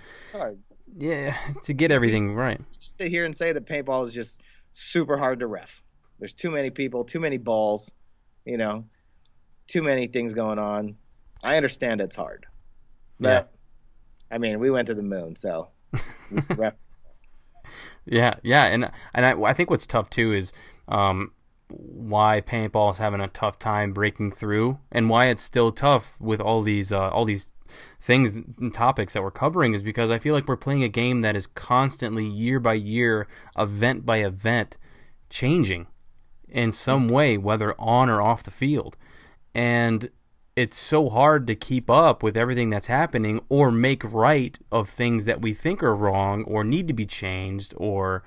Yeah, to get everything right. Just sit here and say that paintball is just super hard to ref. There's too many people, too many balls, too many things going on. I understand it's hard. But, I mean, we went to the moon, so Yeah, and I think what's tough too is why paintball is having a tough time breaking through, and why it's still tough with all these things and topics that we're covering, is because I feel like we're playing a game that is constantly, year by year, event by event, changing in some way, whether on or off the field. And it's so hard to keep up with everything that's happening, or make right of things that we think are wrong or need to be changed, or,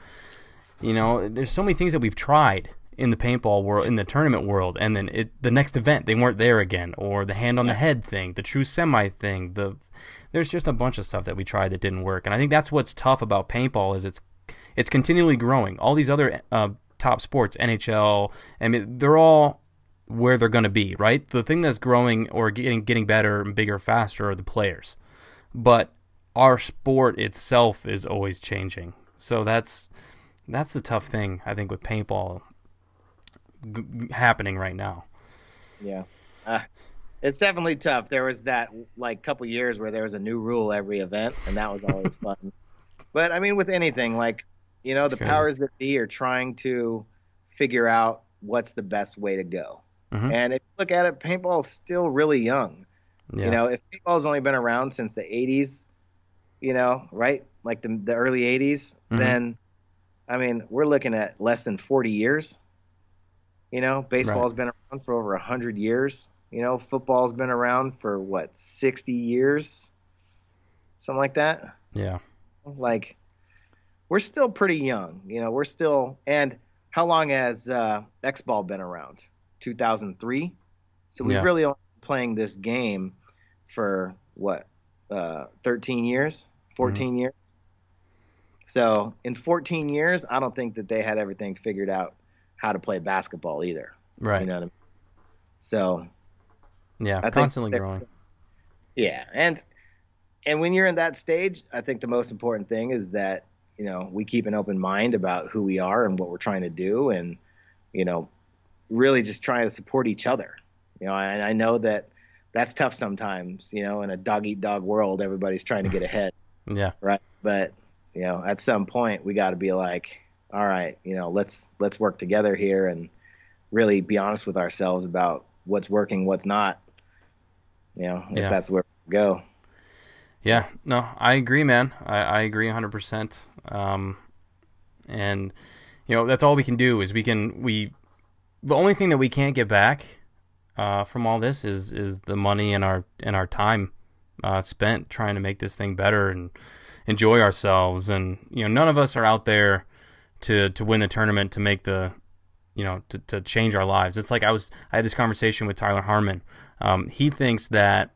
there's so many things that we've tried in the paintball world, in the tournament world, and then the next event they weren't there again, or the hand on the head thing, the true semi thing. There's just a bunch of stuff that we tried that didn't work, and I think that's what's tough about paintball, is it's continually growing. All these other top sports, NHL, I mean, they're all where they're going to be, right? The thing that's growing or getting better and bigger faster are the players, but our sport itself is always changing. So that's the tough thing, I think, with paintball happening right now. Yeah, it's definitely tough. There was that couple years where there was a new rule every event, and that was always fun. But I mean, with anything, the crazy. powers that be are trying to figure out what's the best way to go. Mm-hmm. And if you look at it, paintball is still really young. Yeah. If paintball's only been around since the 80s, right? Like the early 80s, then, I mean, we're looking at less than 40 years. Baseball's been around for over 100 years. Football's been around for, 60 years? Something like that. Yeah. We're still pretty young. We're still, and how long has Xball been around? 2003. So we've really only been playing this game for 13 years, 14 years. So in 14 years, I don't think that they had everything figured out how to play basketball either. Right. You know what I mean? So yeah, constantly growing. Yeah, and when you're in that stage, I think the most important thing is that we keep an open mind about who we are and what we're trying to do, and really just trying to support each other. And I know that that's tough sometimes. In a dog eat dog world, everybody's trying to get ahead. Yeah. Right. But at some point we got to be like, all right, let's work together here and really be honest with ourselves about what's working, what's not. If that's where we go. Yeah, no, I agree, man. I agree 100%. And that's all we can do is the only thing that we can't get back from all this is the money and our time spent trying to make this thing better and enjoy ourselves. And none of us are out there to win the tournament, to make the to change our lives. It's like I had this conversation with Tyler Harmon. He thinks that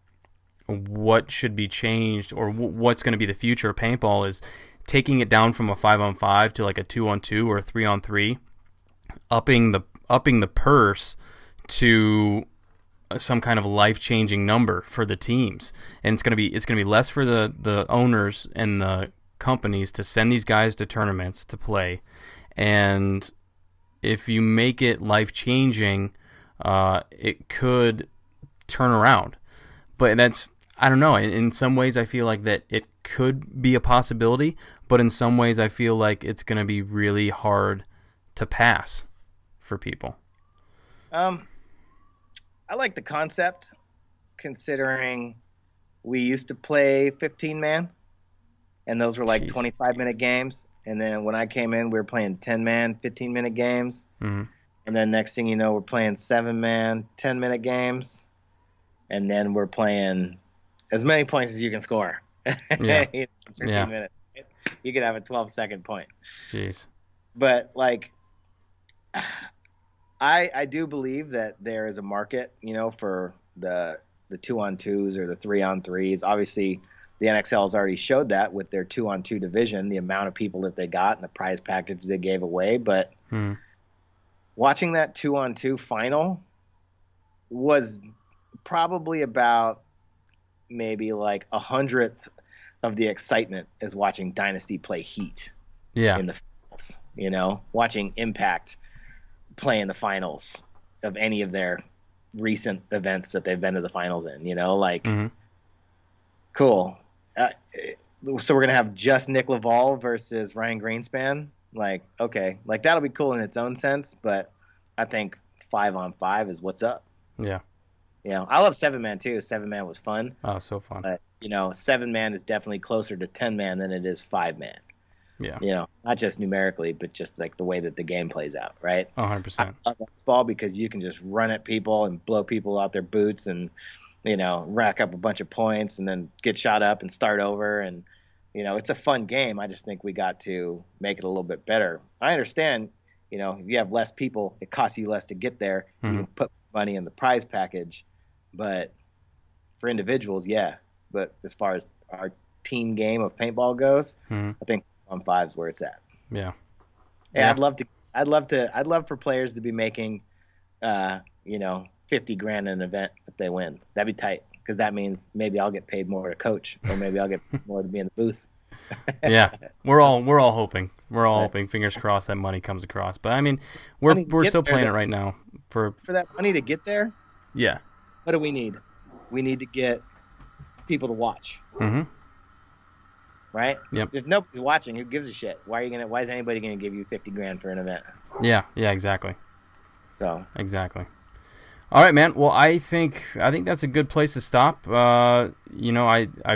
what should be changed, or what's going to be the future of paintball, is taking it down from a 5-on-5 to like a 2-on-2 or a 3-on-3, upping the purse to some kind of life-changing number for the teams. And it's going to be less for the owners and the companies to send these guys to tournaments to play. And if you make it life-changing, it could turn around. But I don't know. In some ways, I feel like that it could be a possibility, but in some ways, I feel like it's going to be really hard to pass for people. I like the concept, considering we used to play 15-man, and those were 25-minute games. And then when I came in, we were playing 10-man, 15-minute games. Mm-hmm. And then next thing you know, we're playing 7-man, 10-minute games. And then we're playing as many points as you can score. Yeah. 15 minutes. You could have a 12-second point. Jeez. But I do believe that there is a market, for the 2-on-2s or the 3-on-3s. Obviously, the NXL has already showed that with their 2-on-2 division, the amount of people that they got and the prize package they gave away. But watching that 2-on-2 final was probably about maybe 100th of the excitement as watching Dynasty play Heat in the finals. Watching Impact play in the finals of any of their recent events that they've been to the finals in. Cool. so we're gonna have just Nick Laval versus Ryan Greenspan. Like, okay, like that'll be cool in its own sense, but I think 5-on-5 is what's up. Yeah. I love 7-man too. 7-man was fun. Oh, so fun. But 7-man is definitely closer to 10-man than it is 5-man. Yeah. Not just numerically, but just like the way that the game plays out, right? 100%. I love Xball because you can just run at people and blow people out their boots and rack up a bunch of points and then get shot up and start over. And, it's a fun game. I just think we got to make it a little bit better. I understand, if you have less people, it costs you less to get there. Mm-hmm. You can put money in the prize package. But for individuals, yeah. But as far as our team game of paintball goes, I think 5 is where it's at. Yeah. I'd love for players to be making, $50,000 in an event if they win. That'd be tight because that means maybe I'll get paid more to coach, or maybe I'll get more to be in the booth. Yeah, we're all hoping. We're all hoping. Fingers crossed that money comes across. But I mean, we're still playing it right now for that money to get there. Yeah. What do we need? We need to get people to watch. Mm-hmm. Right? Yep. If nobody's watching, who gives a shit? Why is anybody gonna give you $50,000 for an event? Yeah, exactly. So exactly. All right, man. Well, I think that's a good place to stop. I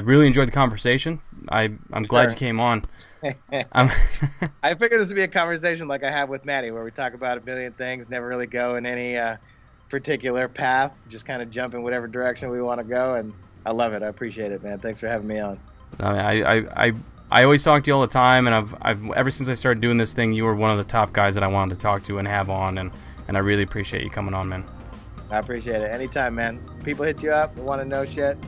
really enjoyed the conversation. I'm glad you came on. I figured this would be a conversation like I have with Maddie, where we talk about a billion things, never really go in any particular path, just kind of jump in whatever direction we want to go, and I love it. I appreciate it, man. Thanks for having me on. I always talk to you all the time, and I've ever since I started doing this thing, you were one of the top guys that I wanted to talk to and have on, and I really appreciate you coming on, man. I appreciate it. Anytime, man. People hit you up, want to know shit,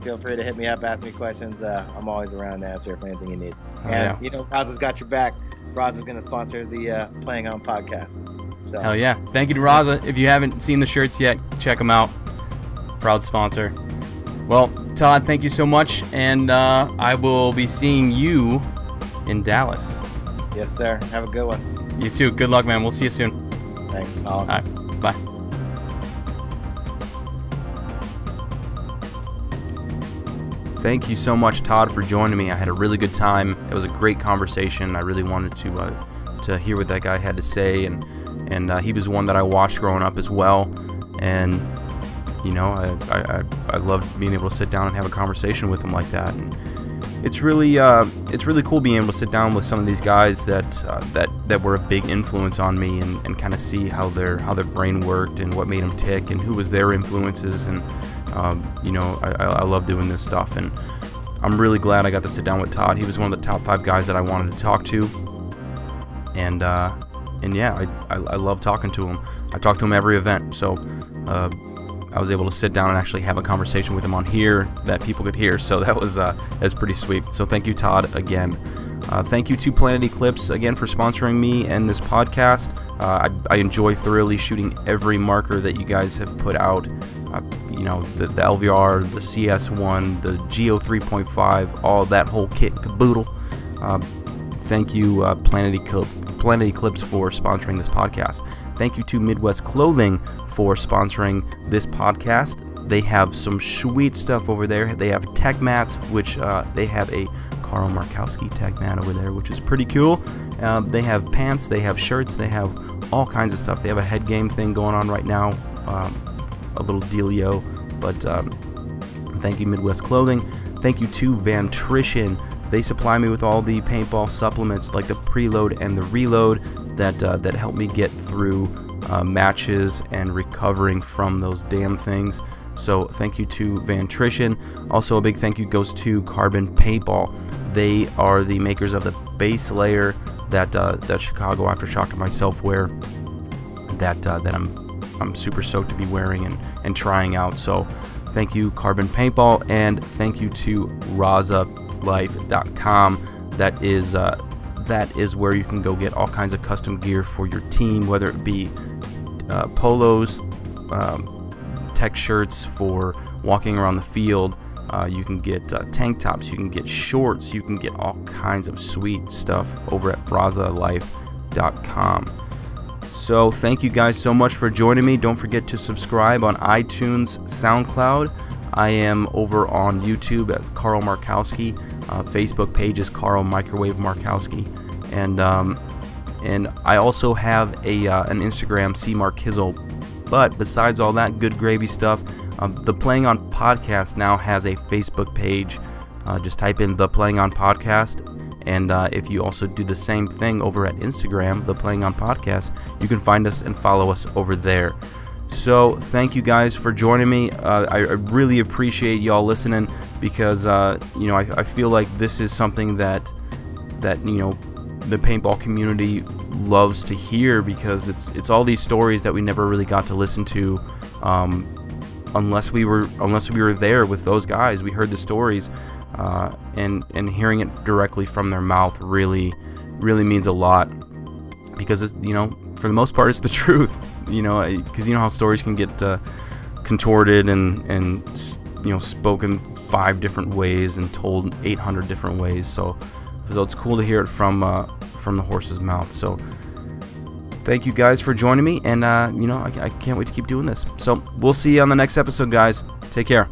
feel free to hit me up, ask me questions. I'm always around to answer for anything you need. Raza's got your back. Raza's going to sponsor the Playing On podcast. So. Hell yeah. Thank you to Raza. If you haven't seen the shirts yet, check them out. Proud sponsor. Well, Todd, thank you so much, and I will be seeing you in Dallas. Yes, sir. Have a good one. You too. Good luck, man. We'll see you soon. Thanks. All right. Bye. Thank you so much, Todd, for joining me. I had a really good time. It was a great conversation. I really wanted to hear what that guy had to say, and he was one that I watched growing up as well. And I loved being able to sit down and have a conversation with him like that. And it's really cool being able to sit down with some of these guys that were a big influence on me, and kind of see how their brain worked and what made them tick and who was their influences. And I love doing this stuff, and I'm really glad I got to sit down with Todd. He was one of the top 5 guys that I wanted to talk to, and yeah, I love talking to him. I talk to him every event, so I was able to sit down and actually have a conversation with him on here that people could hear, so that was pretty sweet. So thank you, Todd, again. Thank you to Planet Eclipse again for sponsoring me and this podcast. I enjoy thoroughly shooting every marker that you guys have put out. The LVR, the CS1, the Geo 3.5, all that whole kit and caboodle. Thank you, Planet Eclipse, for sponsoring this podcast. Thank you to Midwest Clothing for sponsoring this podcast. They have some sweet stuff over there. They have tech mats, which they have a Carl Markowski tech mat over there, which is pretty cool. They have pants, they have shirts, they have all kinds of stuff. They have a head game thing going on right now, a little dealio. But thank you, Midwest Clothing. Thank you to Vantrition. They supply me with all the paintball supplements, like the preload and the reload, that help me get through matches and recovering from those damn things. So thank you to Vantrition. Also, a big thank you goes to Carbon Paintball. They are the makers of the base layer that Chicago Aftershock and myself wear. That I'm super stoked to be wearing and trying out. So thank you, Carbon Paintball, and thank you to RazaLife.com. That is where you can go get all kinds of custom gear for your team, whether it be polos, tech shirts for walking around the field. You can get tank tops, you can get shorts, you can get all kinds of sweet stuff over at RazaLife.com. So thank you guys so much for joining me. Don't forget to subscribe on iTunes, SoundCloud. I am over on YouTube at Carl Markowski. Facebook page is Carl Microwave Markowski, and I also have an Instagram, C Mark Kizzle. But besides all that good gravy stuff, the Playing On Podcast now has a Facebook page. Just type in the Playing On Podcast, and if you also do the same thing over at Instagram, the Playing On Podcast, you can find us and follow us over there. So thank you guys for joining me. I really appreciate y'all listening, because I feel like this is something that the paintball community loves to hear, because it's all these stories that we never really got to listen to unless we were there with those guys. We heard the stories, and hearing it directly from their mouth really means a lot, because it's, for the most part, it's the truth. Because how stories can get contorted and spoken 5 different ways and told 800 different ways. So it's cool to hear it from the horse's mouth. So thank you guys for joining me, and I can't wait to keep doing this. So we'll see you on the next episode, guys. Take care.